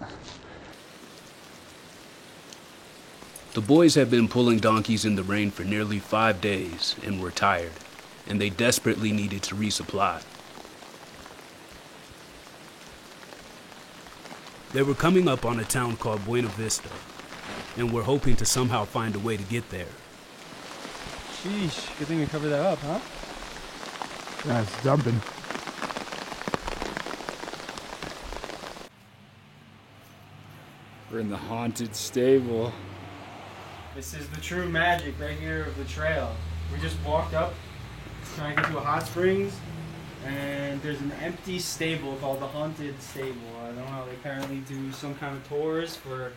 The boys had been pulling donkeys in the rain for nearly 5 days and were tired, and they desperately needed to resupply. They were coming up on a town called Buena Vista, and were hoping to somehow find a way to get there. Sheesh, good thing we covered that up, huh? Yeah, it's dumping. We're in the haunted stable. This is the true magic right here of the trail. We just walked up, trying to get to a hot springs, and there's an empty stable called the Haunted Stable. I don't know, they apparently do some kind of tours for,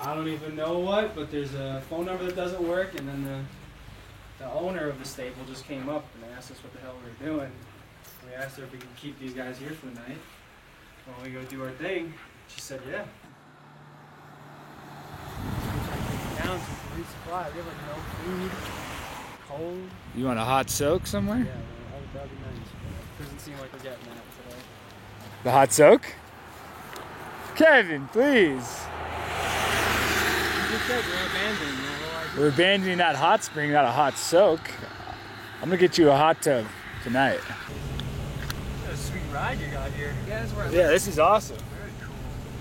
I don't even know what, but there's a phone number that doesn't work, and then the owner of the stable just came up and asked us what the hell we were doing. We asked her if we could keep these guys here for the night while we go do our thing. She said, yeah. Down to resupply. We have like no food, cold. You want a hot soak somewhere? Yeah, that'd be nice. But it doesn't seem like we're getting that today. The hot soak? Kevin, please. You just said we're abandoning. We're abandoning that hot spring, not a hot soak. I'm gonna get you a hot tub tonight. What a sweet ride you got here. Yeah, this is where I Yeah, this is awesome. Very cool.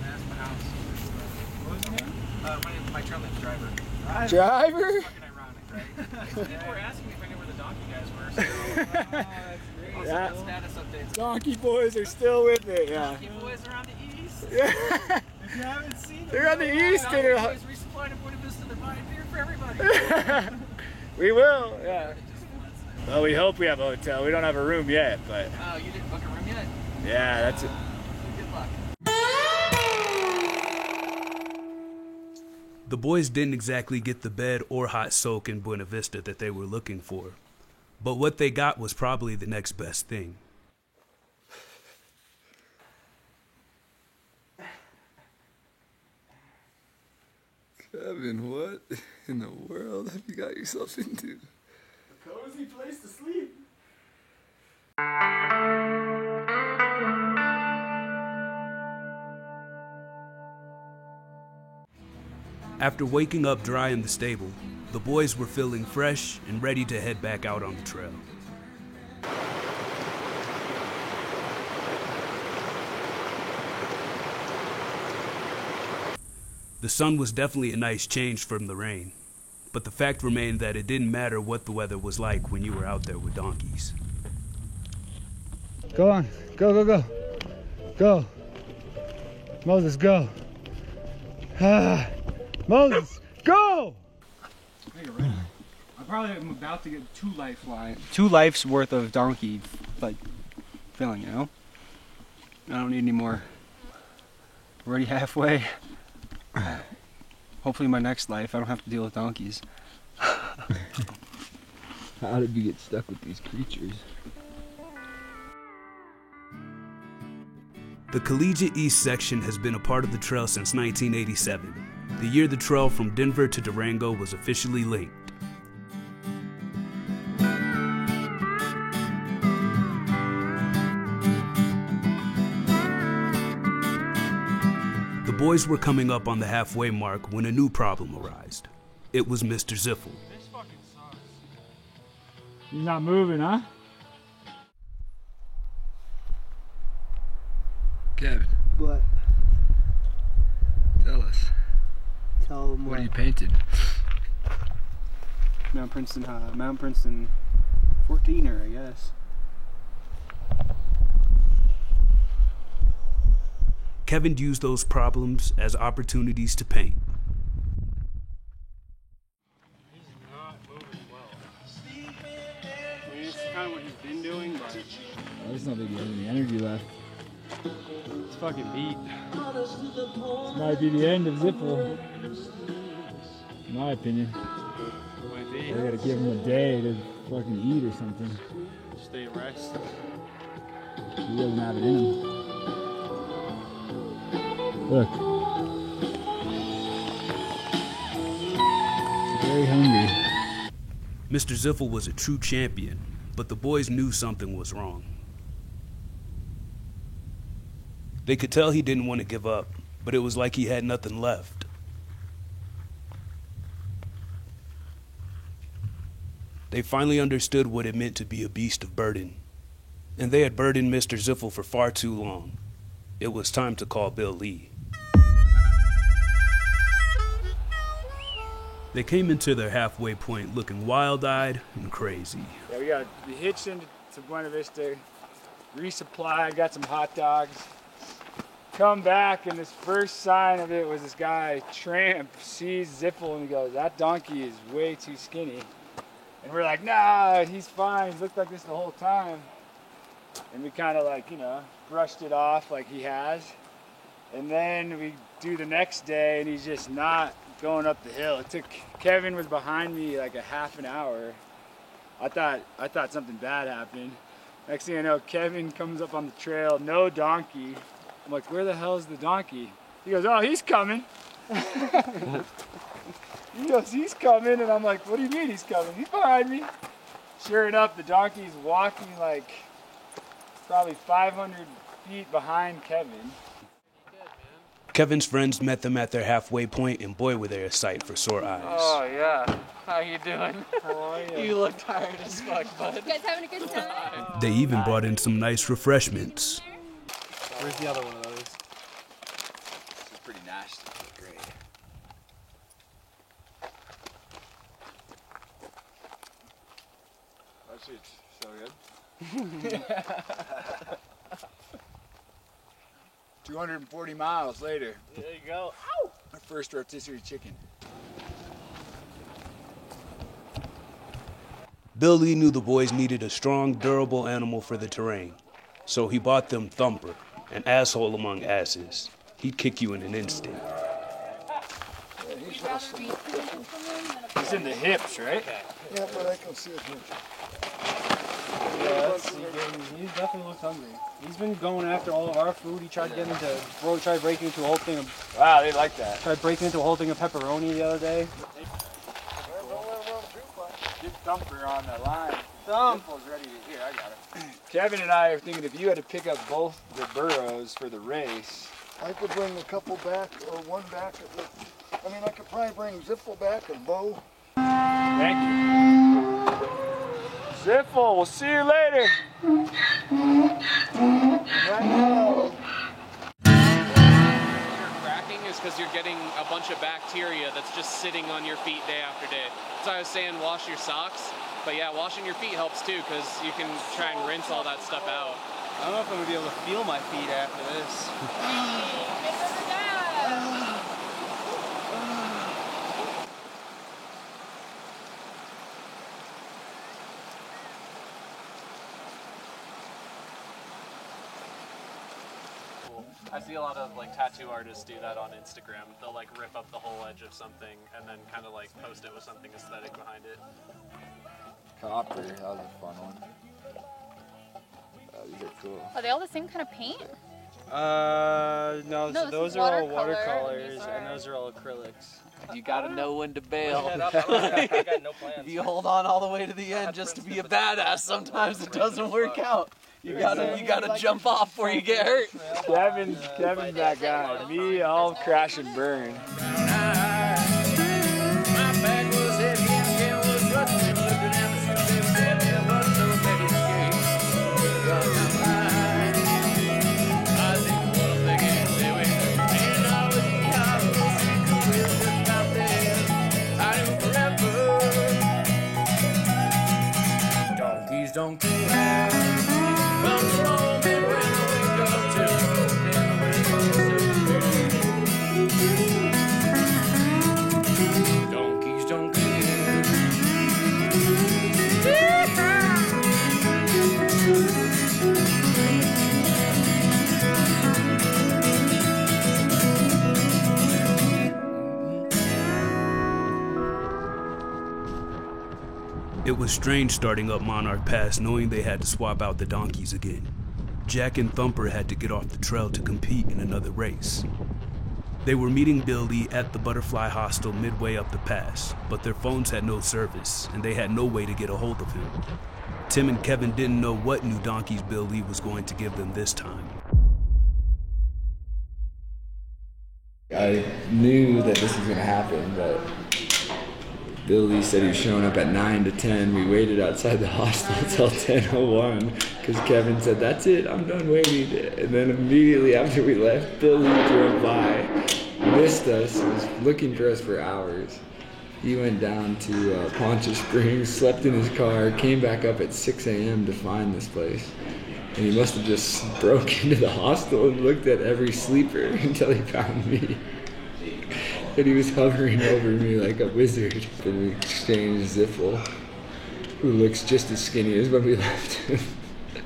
That's my house. What was your name? My trail name's Driver. Driver? Fucking ironic, right? People were asking me if I knew where the donkey guys were. So, that's great. Yeah. Status updates. Donkey boys are still with it, yeah. Donkey boys are on the east. Yeah. If you haven't seen them, They're on the east. Donkey boys resupplying in Buena Vista. They're buying beer for everybody. We will, yeah. Well, we hope we have a hotel. We don't have a room yet, but Oh, you didn't book a room yet? yeah, that's it. Good luck. The boys didn't exactly get the bed or hot soak in Buena Vista that they were looking for, but what they got was probably the next best thing. Kevin, what in the world have you got yourself into? A cozy place to sleep. After waking up dry in the stable, the boys were feeling fresh and ready to head back out on the trail. The sun was definitely a nice change from the rain, but the fact remained that it didn't matter what the weather was like when you were out there with donkeys. Go on. Go, go, go. Go. Moses, go. Ah. Moses, go! I think you're ready. I probably am about to get 2 lives worth of donkey, like, filling, you know? I don't need any more. We're already halfway. Hopefully my next life, I don't have to deal with donkeys. How did you get stuck with these creatures? The Collegiate East section has been a part of the trail since 1987, the year the trail from Denver to Durango was officially linked. The boys were coming up on the halfway mark when a new problem arose. It was Mr. Ziffel. He's not moving, huh? Kevin, What? tell us. Tell them What are you painted? Mount Princeton 14er, I guess. Kevin used those problems as opportunities to paint. I mean, it's kind of what he's been doing, but There's not really any energy left. it's fucking beat. This might be the end of Ziffel. In my opinion. Might be. I gotta give him a day to fucking eat or something. Stay rest. He doesn't have it in him. Look. Very hungry. Mr. Ziffel was a true champion, but the boys knew something was wrong. They could tell he didn't want to give up, but it was like he had nothing left. They finally understood what it meant to be a beast of burden, and they had burdened Mr. Ziffel for far too long. It was time to call Bill Lee. They came into their halfway point looking wild-eyed and crazy. Yeah, we hitched into Buena Vista, resupplied, got some hot dogs. Come back, and this first sign of it was this guy, Tramp, sees Ziffel and he goes, "That donkey is way too skinny." And we're like, "Nah, he's fine. He's looked like this the whole time." And we kind of like, brushed it off like he has. And then we do the next day, and he's just not going up the hill. Kevin was behind me like a half an hour. I thought something bad happened. Next thing I know, Kevin comes up on the trail, no donkey. I'm like, "Where the hell is the donkey?" He goes, "Oh, he's coming." He goes, "He's coming," and I'm like, "What do you mean he's coming? He's behind me." Sure enough, the donkey's walking like probably 500 feet behind Kevin. Kevin's friends met them at their halfway point, and boy, were they a sight for sore eyes. Oh, yeah. How you doing? How are you? You look tired as fuck, bud. You guys having a good time? They even brought in some nice refreshments. Where's the other one of those? This is pretty nasty. Great. That shit's so good. 240 miles later. There you go. Ow! Our first rotisserie chicken. Bill Lee knew the boys needed a strong, durable animal for the terrain, so he bought them Thumper, an asshole among asses. He'd kick you in an instant. He's in the hips, right? Yeah, but I can see it here. Yeah, he definitely looks hungry. He's been going after all of our food. He tried tried breaking into a whole thing of. Wow, they like that. Tried breaking into a whole thing of pepperoni the other day. Get Thumper on the line. Ziffle's ready to hear. I got it. Kevin and I are thinking if you had to pick up both the burros for the race. I could bring a couple back or one back. I could probably bring Ziffel back and Bo. Thank you. Ziffel, we'll see you later. Cracking is because you're getting a bunch of bacteria that's just sitting on your feet day after day. So I was saying wash your socks, but yeah, washing your feet helps too because you can try and rinse all that stuff out. I don't know if I'm gonna be able to feel my feet after this. I see a lot of like tattoo artists do that on Instagram. They'll like rip up the whole edge of something and then kind of like post it with something aesthetic behind it. Copper, that was a fun one. These are cool. Are they all the same kind of paint? No, so those are all watercolors, and those are all acrylics. You gotta know when to bail. I got no plans. If you hold on all the way to the end just to be a badass, sometimes it doesn't work out. You gotta jump off before you get hurt. Kevin's that guy. Me, I'll crash and burn. Donkeys don't care. Comes along and when I wake up till donkeys don't care. It was strange starting up Monarch Pass knowing they had to swap out the donkeys again. Jack and Thumper had to get off the trail to compete in another race. They were meeting Bill Lee at the Butterfly Hostel midway up the pass, but their phones had no service and they had no way to get a hold of him. Tim and Kevin didn't know what new donkeys Bill Lee was going to give them this time. I knew that this was going to happen, but Bill Lee said he was showing up at 9 to 10. We waited outside the hostel until 10:01 because Kevin said, "That's it, I'm done waiting." And then immediately after we left, Bill Lee drove by, missed us, was looking for us for hours. He went down to Poncha Springs, slept in his car, came back up at 6 a.m. to find this place. And he must have just broke into the hostel and looked at every sleeper until he found me. And he was hovering over me like a wizard. And we exchanged Ziffel, who looks just as skinny as when we left him.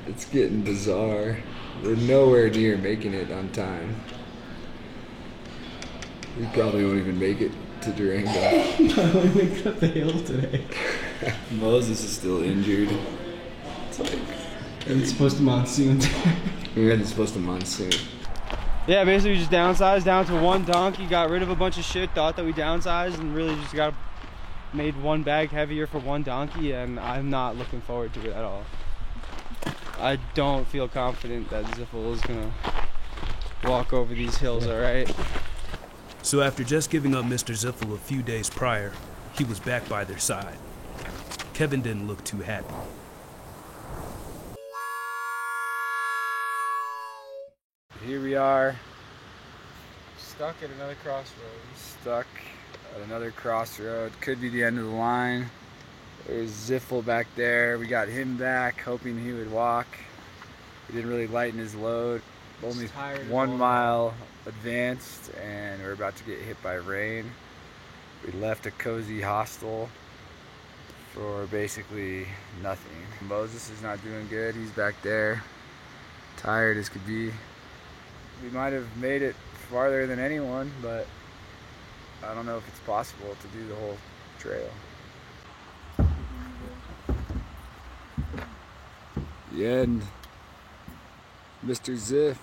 It's getting bizarre. We're nowhere near making it on time. We probably won't even make it to Durango. I only make it up the hill today. Moses is still injured. It's like... And it's supposed to monsoon. Yeah, it's supposed to monsoon. Yeah, basically we just downsized down to one donkey, got rid of a bunch of shit, thought that we downsized, and really just made one bag heavier for one donkey, and I'm not looking forward to it at all. I don't feel confident that Ziffel is gonna walk over these hills, alright? So after just giving up Mr. Ziffel a few days prior, he was back by their side. Kevin didn't look too happy. Here we are, stuck at another crossroad. Could be the end of the line. There's Ziffel back there. We got him back, hoping he would walk. He didn't really lighten his load. Only 1 mile advanced, and we're about to get hit by rain. We left a cozy hostel for basically nothing. Moses is not doing good. He's back there, tired as could be. We might have made it farther than anyone, but I don't know if it's possible to do the whole trail. The end. Mr. Ziff.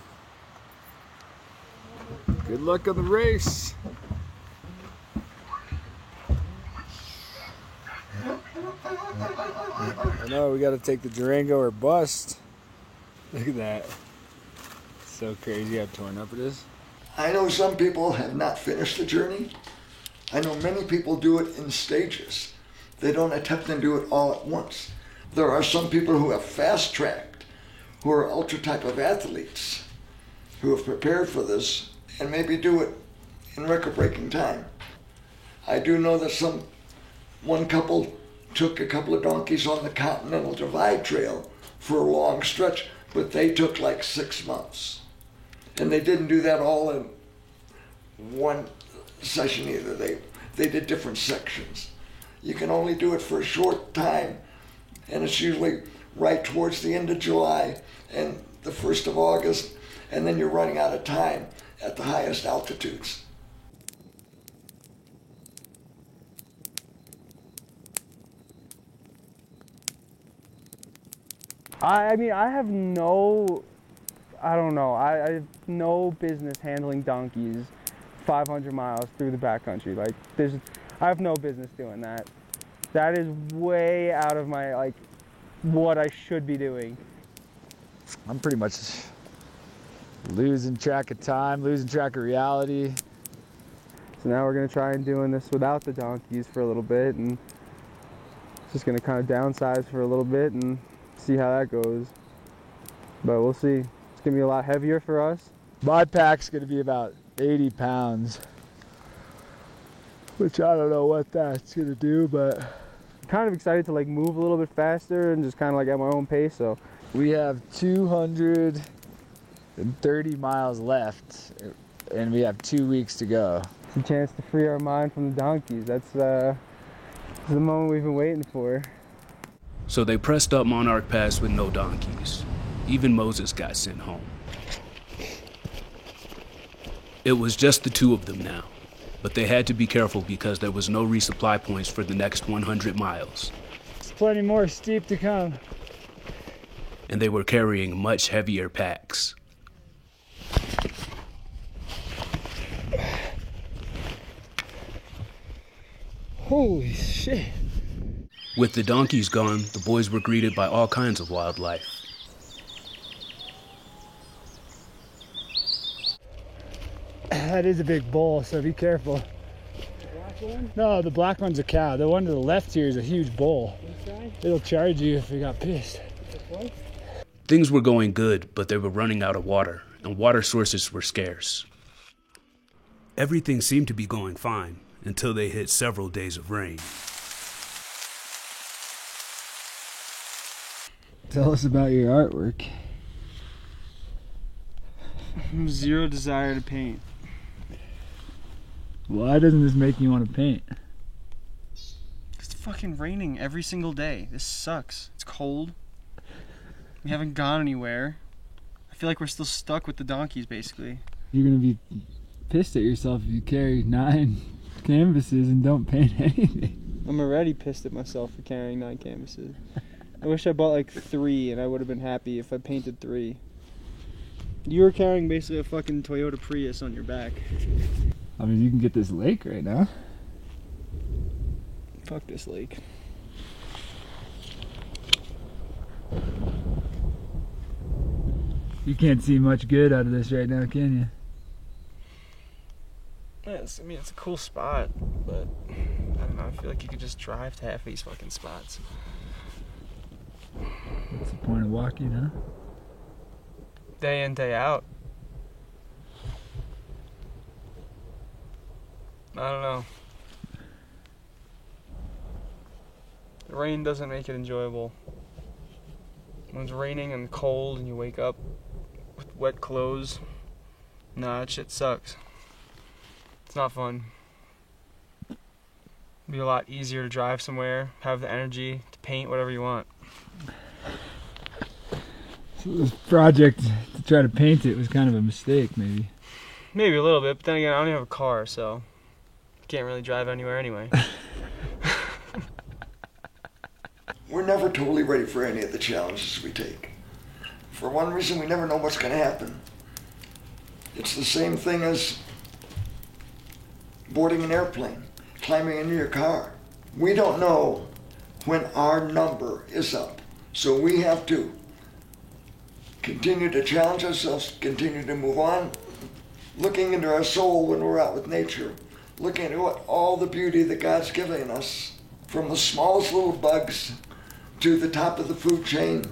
Good luck on the race. I know, we gotta take the Durango or bust. Look at that. So crazy how torn up it is. I know some people have not finished the journey. I know many people do it in stages. They don't attempt to do it all at once. There are some people who have fast-tracked, who are ultra type of athletes, who have prepared for this and maybe do it in record-breaking time. I do know that one couple took a couple of donkeys on the Continental Divide Trail for a long stretch, but they took like 6 months. And they didn't do that all in one session either. They did different sections. You can only do it for a short time, and it's usually right towards the end of July and the 1st of August, and then you're running out of time at the highest altitudes. I mean, I have no I don't know. I have no business handling donkeys 500 miles through the backcountry. Like, I have no business doing that. That is way out of my, like, what I should be doing. I'm pretty much losing track of time, losing track of reality. So now we're gonna try and doing this without the donkeys for a little bit, and just gonna kind of downsize for a little bit and see how that goes. But we'll see. It's gonna be a lot heavier for us. My pack's gonna be about 80 pounds, which I don't know what that's gonna do, but I'm kind of excited to like move a little bit faster and just kind of like at my own pace. So we have 230 miles left, and we have 2 weeks to go. It's a chance to free our mind from the donkeys. That's the moment we've been waiting for. So they pressed up Monarch Pass with no donkeys. Even Moses got sent home. It was just the two of them now, but they had to be careful because there was no resupply points for the next 100 miles. There's plenty more steep to come. And they were carrying much heavier packs. Holy shit. With the donkeys gone, the boys were greeted by all kinds of wildlife. That is a big bull, so be careful. Black one? No, the black one's a cow. The one to the left here is a huge bull. It'll charge you if you got pissed. Things were going good, but they were running out of water, and water sources were scarce. Everything seemed to be going fine until they hit several days of rain. Tell us about your artwork. Zero desire to paint. Why doesn't this make you want to paint? It's fucking raining every single day. This sucks. It's cold. We haven't gone anywhere. I feel like we're still stuck with the donkeys, basically. You're gonna be pissed at yourself if you carry 9 canvases and don't paint anything. I'm already pissed at myself for carrying 9 canvases. I wish I bought like 3 and I would have been happy if I painted 3. You were carrying basically a fucking Toyota Prius on your back. I mean, you can get this lake right now. Fuck this lake. You can't see much good out of this right now, can you? Yes, I mean, it's a cool spot, but I don't know, I feel like you could just drive to half these fucking spots. What's the point of walking, huh? Day in, day out. I don't know. The rain doesn't make it enjoyable. When it's raining and cold and you wake up with wet clothes, nah, that shit sucks. It's not fun. It'd be a lot easier to drive somewhere, have the energy to paint whatever you want. So this project to try to paint it was kind of a mistake, maybe. Maybe a little bit, but then again, I don't even have a car, so can't really drive anywhere anyway. We're never totally ready for any of the challenges we take. For one reason, we never know what's going to happen. It's the same thing as boarding an airplane, climbing into your car. We don't know when our number is up, so we have to continue to challenge ourselves, continue to move on, looking into our soul when we're out with nature, looking at all the beauty that God's given us, from the smallest little bugs to the top of the food chain,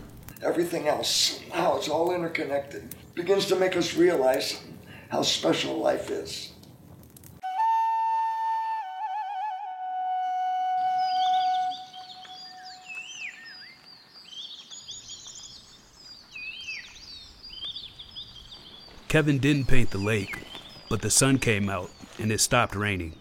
everything else, how it's all interconnected, begins to make us realize how special life is. Kevin didn't paint the lake, but the sun came out and it stopped raining.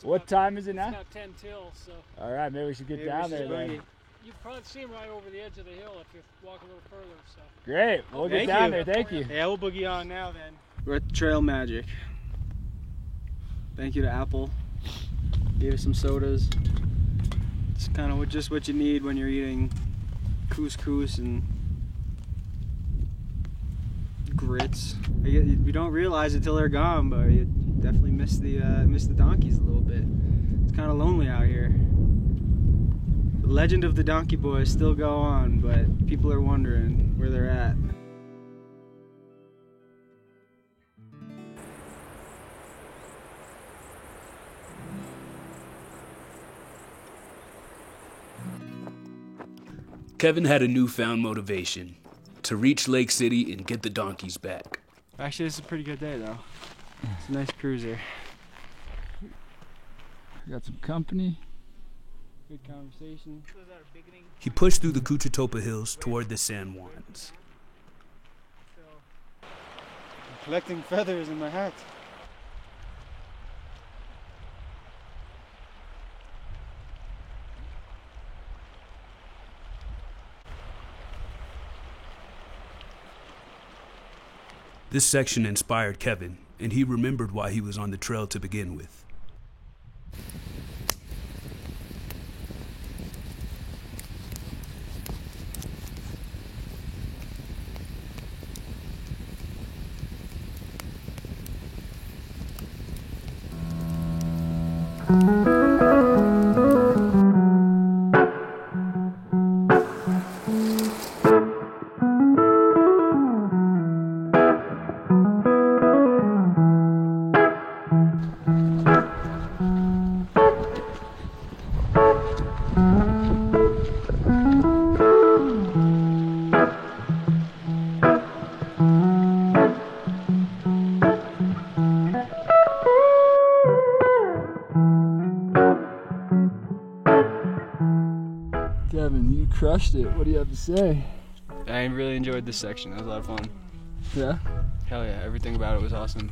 What time is it now? It's about 10 till, so. All right, maybe we should get down there then. You probably see him right over the edge of the hill if you walk a little further. So. Great. We'll get down there. Thank you. Yeah, we'll boogie on now then. We're at Trail Magic. Thank you to Apple. Gave us some sodas. It's kind of just what you need when you're eating couscous and grits. You don't realize it till they're gone, but you definitely miss the donkeys a little bit. It's kind of lonely out here. The legend of the Donkey Boys still go on, but people are wondering where they're at. Kevin had a newfound motivation to reach Lake City and get the donkeys back. Actually, this is a pretty good day though. It's a nice cruiser. Got some company. Good conversation. He pushed through the Cuchitopa Hills toward the San Juans. I'm collecting feathers in my hat. This section inspired Kevin, and he remembered why he was on the trail to begin with. Kevin, you crushed it. What do you have to say? I really enjoyed this section. It was a lot of fun. Yeah? Hell yeah, everything about it was awesome.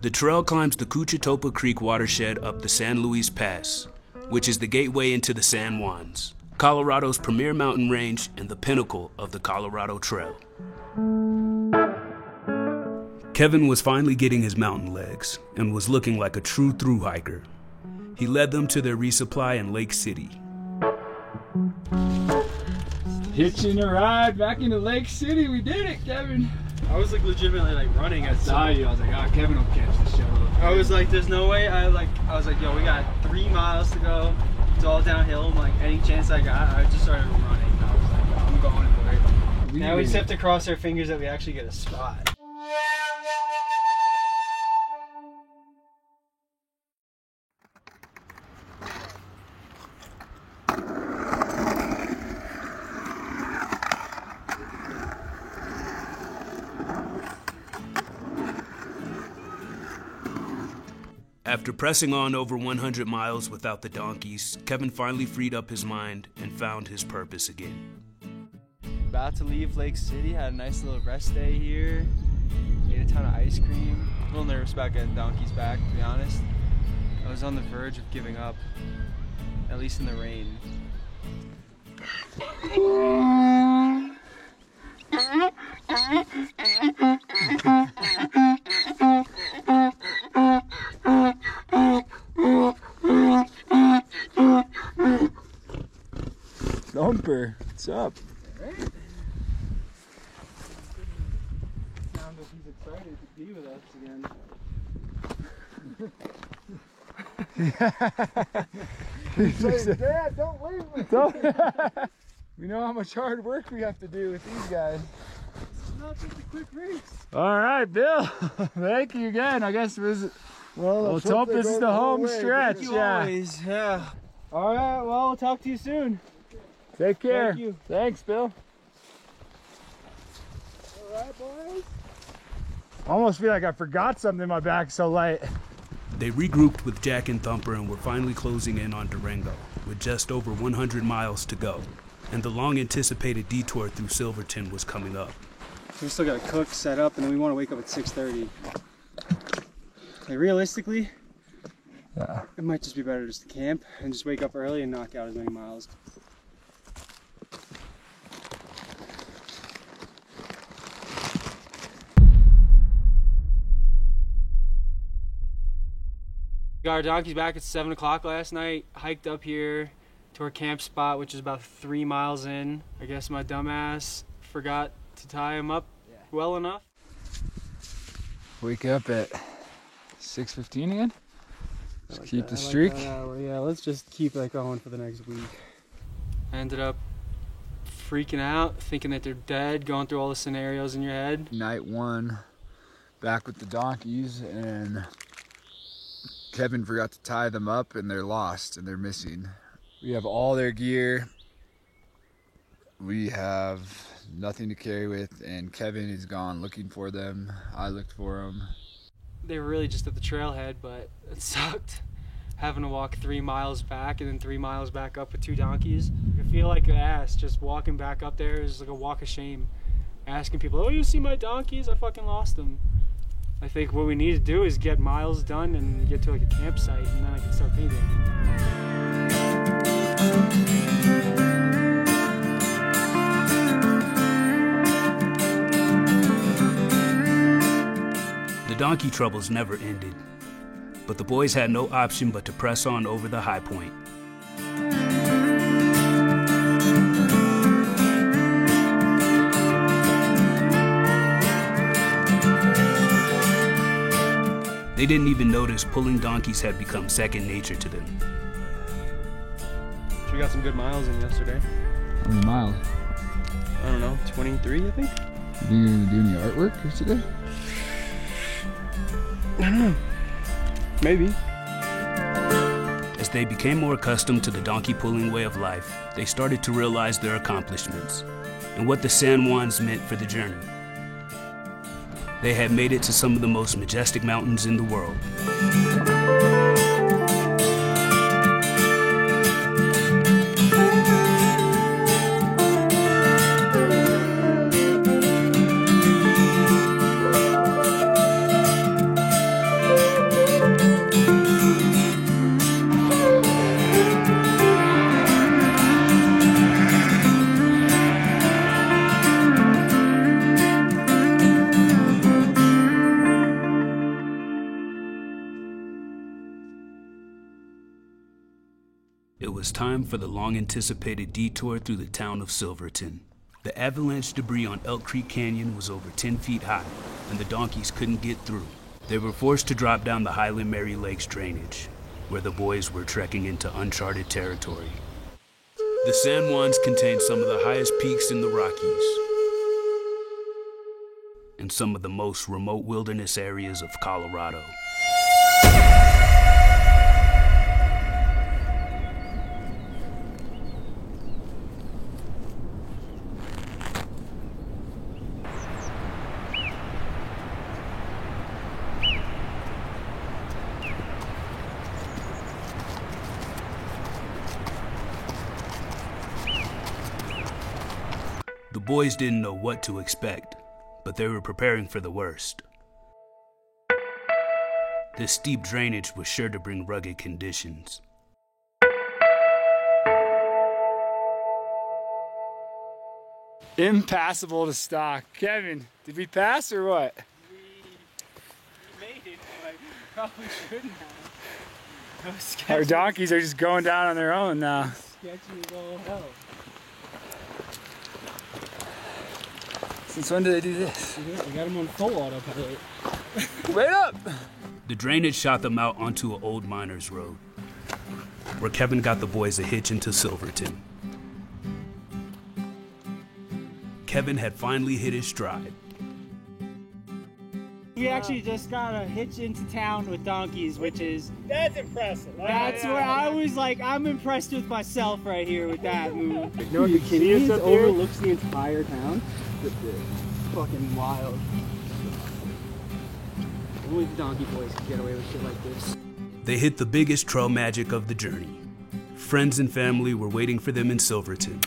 The trail climbs the Cuchitopa Creek watershed up the San Luis Pass, which is the gateway into the San Juans, Colorado's premier mountain range and the pinnacle of the Colorado Trail. Kevin was finally getting his mountain legs and was looking like a true thru hiker. He led them to their resupply in Lake City. Hitching a ride back into Lake City. We did it, Kevin. I was like legitimately like running. I saw you. I was like, oh, Kevin will catch the show. I was like, there's no way. I was like, yo, we got 3 miles to go. It's all downhill. I'm like, any chance I got, I just started running. I was like, oh, I'm going for it. Now we just have to cross our fingers that we actually get a spot. After pressing on over 100 miles without the donkeys, Kevin finally freed up his mind and found his purpose again. About to leave Lake City, had a nice little rest day here, ate a ton of ice cream. A little nervous about getting donkeys back, to be honest. I was on the verge of giving up, at least in the rain. Thumper, what's up? Sound that he's excited to be with us again. He's Say, Dad, don't leave me. We know how much hard work we have to do with these guys. It's not just a quick race. All right, Bill. Thank you again. I guess it was. Well, let's hope this is the home stretch. Thank you always. Yeah. All right. Well, we'll talk to you soon. Take care. Thank you. Thanks, Bill. All right, boys. I almost feel like I forgot something in my back so light. They regrouped with Jack and Thumper and were finally closing in on Durango, with just over 100 miles to go, and the long-anticipated detour through Silverton was coming up. We still got to cook, set up, and then we want to wake up at 6:30. Like, realistically, yeah, it might just be better just to camp and just wake up early and knock out as many miles. Got our donkeys back at 7 o'clock last night, hiked up here to our camp spot, which is about 3 miles in. I guess my dumbass forgot to tie them up well enough. Wake up at 6:15 again? Just keep the streak? Yeah, let's just keep that going for the next week. I ended up freaking out, thinking that they're dead, going through all the scenarios in your head. Night 1, back with the donkeys, and Kevin forgot to tie them up, and they're lost and they're missing. We have all their gear. We have nothing to carry with, and Kevin is gone looking for them. I looked for them. They were really just at the trailhead, but it sucked having to walk 3 miles back and then 3 miles back up with 2 donkeys. I feel like an ass just walking back up there is like a walk of shame. Asking people, oh, you see my donkeys? I fucking lost them. I think what we need to do is get miles done and get to like a campsite, and then I can start painting. The donkey troubles never ended, but the boys had no option but to press on over the high point. They didn't even notice pulling donkeys had become second nature to them. We got some good miles in yesterday. How many miles? I don't know, 23 I think? You think you're gonna do any artwork today? I don't know. Maybe. As they became more accustomed to the donkey pulling way of life, they started to realize their accomplishments and what the San Juans meant for the journey. They had made it to some of the most majestic mountains in the world. It was time for the long-anticipated detour through the town of Silverton. The avalanche debris on Elk Creek Canyon was over 10 feet high, and the donkeys couldn't get through. They were forced to drop down the Highland Mary Lakes drainage, where the boys were trekking into uncharted territory. The San Juans contain some of the highest peaks in the Rockies and some of the most remote wilderness areas of Colorado. The boys didn't know what to expect, but they were preparing for the worst. This steep drainage was sure to bring rugged conditions. Impassable to stock. Kevin, did we pass or what? We made it, but probably shouldn't have. Our donkeys are just going down on their own now. Sketchy as all hell. Since when did they do this? We got them on full autopilot. Wait up! The drainage shot them out onto an old miner's road, where Kevin got the boys a hitch into Silverton. Kevin had finally hit his stride. We actually just got a hitch into town with donkeys, which is... That's impressive. That's where I was like, I'm impressed with myself right here with that move. No, the Canyon overlooks the entire town. It's fucking wild. Only the donkey boys can get away with shit like this. They hit the biggest trail magic of the journey. Friends and family were waiting for them in Silverton.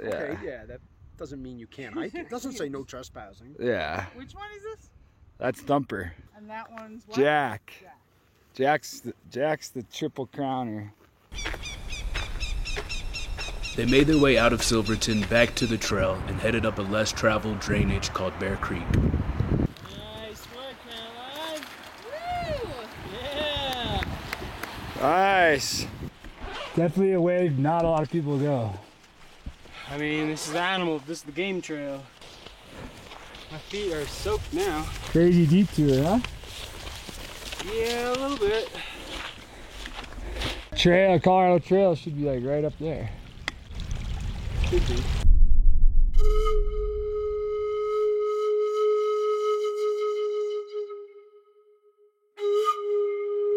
Okay, yeah, that doesn't mean you can't hike. It doesn't say no trespassing. Yeah. Which one is this? That's Thumper. And that one's what? Jack. Jack's the triple crowner. They made their way out of Silverton back to the trail and headed up a less traveled drainage called Bear Creek. Nice work, Caroline. Woo! Yeah. Nice. Definitely a way not a lot of people go. I mean, this is animal. This is the game trail. My feet are soaked now. Crazy detour, huh? Yeah, a little bit. Colorado Trail should be like right up there. Could be.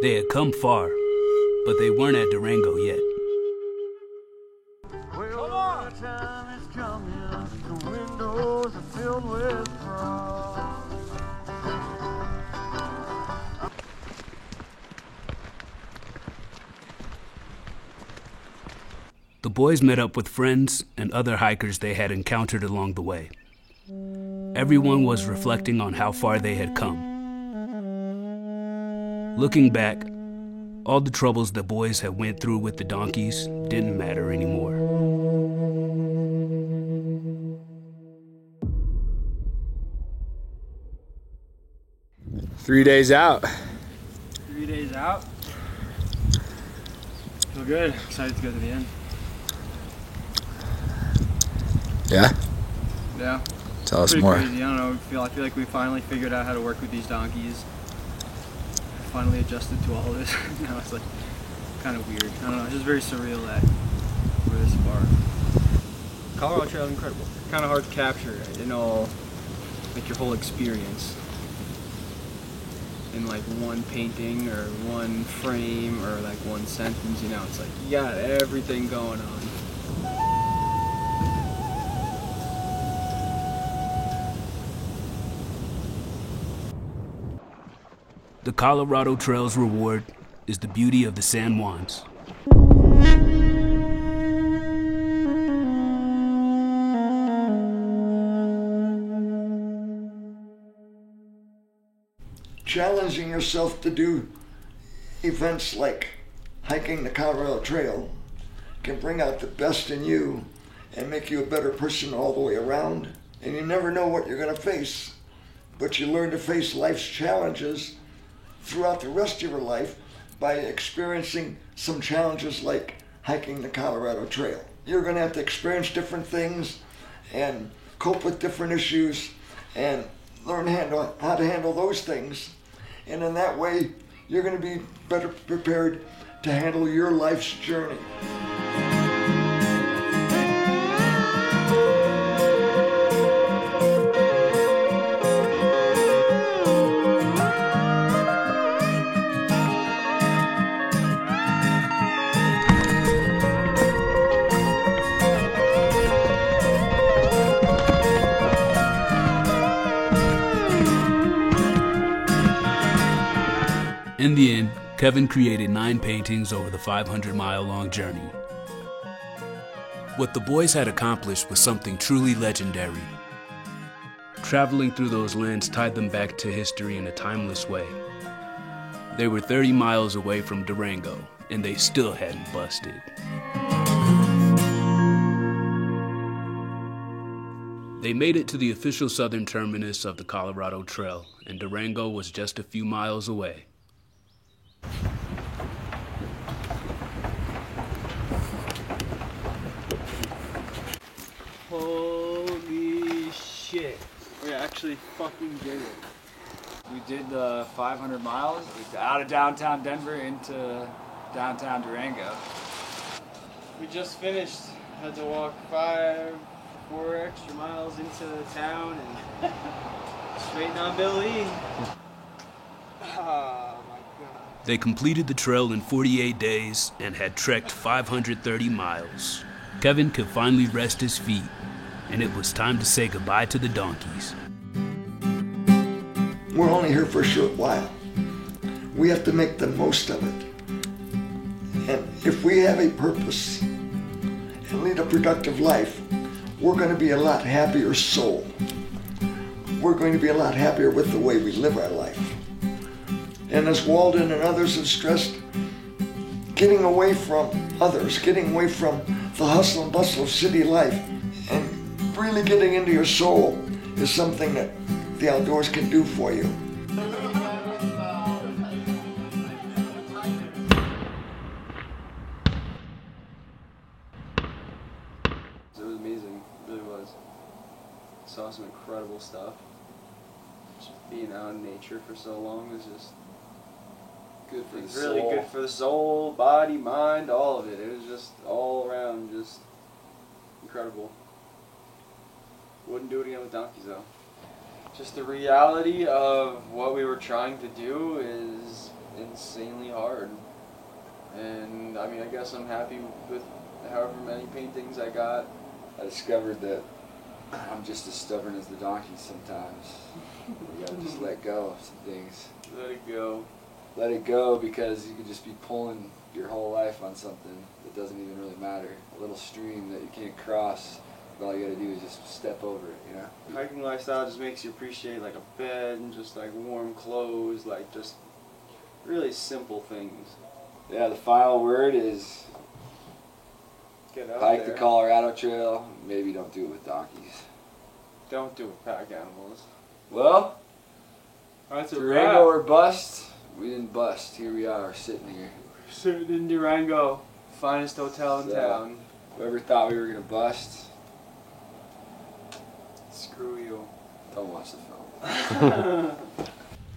They had come far, but they weren't at Durango yet. Time is coming, the windows are filled with frost. The boys met up with friends and other hikers they had encountered along the way. Everyone was reflecting on how far they had come. Looking back, all the troubles the boys had went through with the donkeys didn't matter anymore. 3 days out. 3 days out. Feel good. Excited to go to the end. Yeah? Yeah. Tell us Pretty more. Crazy. I don't know. I feel like we finally figured out how to work with these donkeys. I finally adjusted to all this. Now it's like kind of weird. I don't know. It's just very surreal that we're this far. Colorado Trail is incredible. Kind of hard to capture in all, like your whole experience in like one painting or one frame or like one sentence. You know, it's like you got everything going on. The Colorado Trail's reward is the beauty of the San Juans. Challenging yourself to do events like hiking the Colorado Trail can bring out the best in you and make you a better person all the way around. And you never know what you're going to face, but you learn to face life's challenges throughout the rest of your life by experiencing some challenges like hiking the Colorado Trail. You're going to have to experience different things and cope with different issues and learn how to handle those things. And in that way, you're going to be better prepared to handle your life's journey. In the end, Kevin created 9 paintings over the 500-mile-long journey. What the boys had accomplished was something truly legendary. Traveling through those lands tied them back to history in a timeless way. They were 30 miles away from Durango, and they still hadn't busted. They made it to the official southern terminus of the Colorado Trail, and Durango was just a few miles away. Holy shit. We actually fucking did it. We did the 500 miles out of downtown Denver into downtown Durango. We just finished. Had to walk 4 extra miles into the town and straight down Bill Lee. Oh my god. They completed the trail in 48 days and had trekked 530 miles. Kevin could finally rest his feet, and it was time to say goodbye to the donkeys. We're only here for a short while. We have to make the most of it. And if we have a purpose and lead a productive life, we're going to be a lot happier soul. we're going to be a lot happier with the way we live our life. And as Walden and others have stressed, getting away from others, getting away from the hustle and bustle of city life, and really getting into your soul is something that the outdoors can do for you. It was amazing, it really was. Saw some incredible stuff. Just being out in nature for so long was just good for the it's really soul. good for the soul, body, mind, all of it. It was just all around just incredible. Wouldn't do it again with donkeys though. Just the reality of what we were trying to do is insanely hard. And I mean, I guess I'm happy with however many paintings I got. I discovered that I'm just as stubborn as the donkeys sometimes. You gotta just let go of some things. Let it go. Let it go, because you could just be pulling your whole life on something that doesn't even really matter. A little stream that you can't cross. All you gotta do is just step over it, you know? Hiking lifestyle just makes you appreciate like a bed and just like warm clothes, like just really simple things. Yeah, the final word is Get out hike there. the Colorado Trail. Maybe don't do it with donkeys. Don't do it with pack animals. Well, That's a Durango wrap. or bust. We didn't bust. Here we are, sitting here. Sitting in Durango, finest hotel in So, town. Whoever thought we were gonna bust, screw you. Don't watch the film.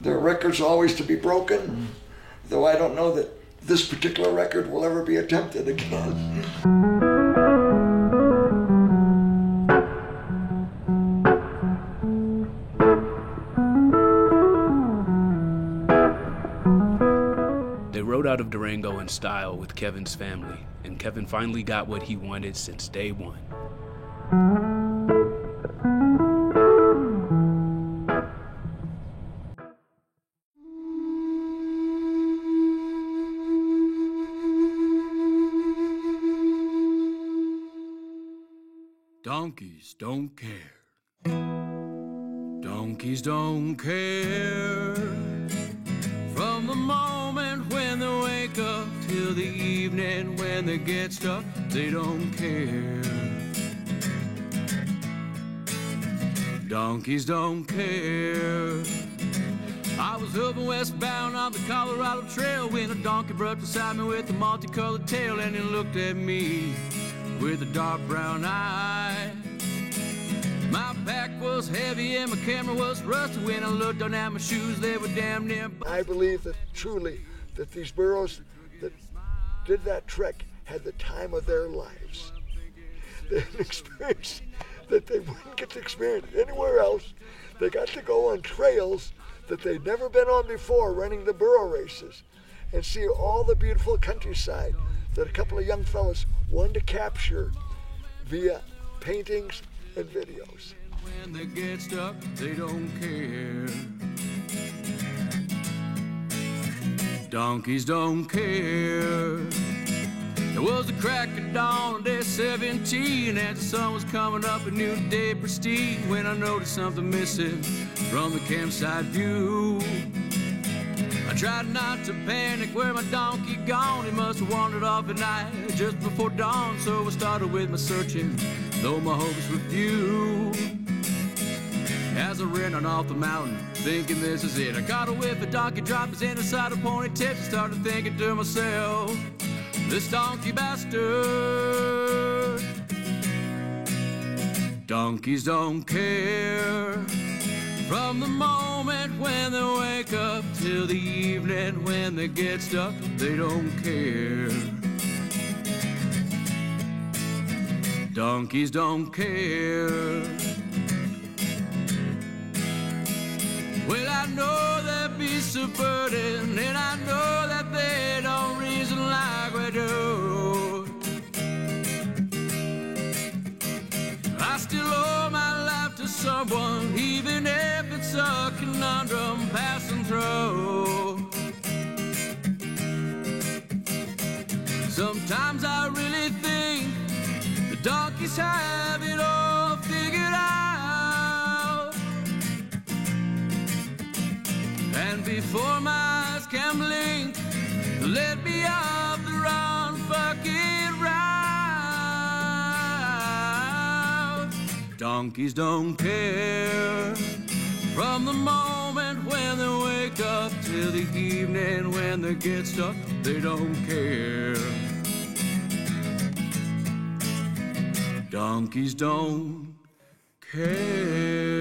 There are records always to be broken, though I don't know that this particular record will ever be attempted again. They rode out of Durango in style with Kevin's family, and Kevin finally got what he wanted since day one. Donkeys don't care. Donkeys don't care. From the moment when they wake up till the evening when they get stuck, they don't care. Donkeys don't care. I was moving westbound on the Colorado Trail when a donkey brushed beside me with a multicolored tail, and he looked at me with a dark brown eye. My pack was heavy and my camera was rusty. When I looked down at my shoes, they were damn near. I believe that truly that these burros that did that trek had the time of their lives. They had an experience that they wouldn't get to experience anywhere else. They got to go on trails that they'd never been on before, running the burro races, and see all the beautiful countryside that a couple of young fellas wanted to capture via paintings and videos. When they get stuck, they don't care. Donkeys don't care. It was the crack of dawn on day 17, as the sun was coming up, a new day pristine, when I noticed something missing from the campsite view. I tried not to panic, where my donkey gone? He must have wandered off at night just before dawn, so I started with my searching, though my hopes were few. As I ran on off the mountain, thinking this is it, I caught a whiff, a donkey dropped his end inside a pony tips, and started thinking to myself, this donkey bastard. Donkeys don't care. From the moment when they wake up till the evening when they get stuck, they don't care. Donkeys don't care. Well, I know that beasts of burden, and I know that they don't reason like we do. I still owe my life to someone, even if it's a conundrum passing through. Sometimes I really think the donkeys have it all figured out. before my eyes can blink. Let me off the wrong fucking route. Donkeys don't care from the moment when they wake up till the evening when they get stuck. They don't care. Donkeys don't care.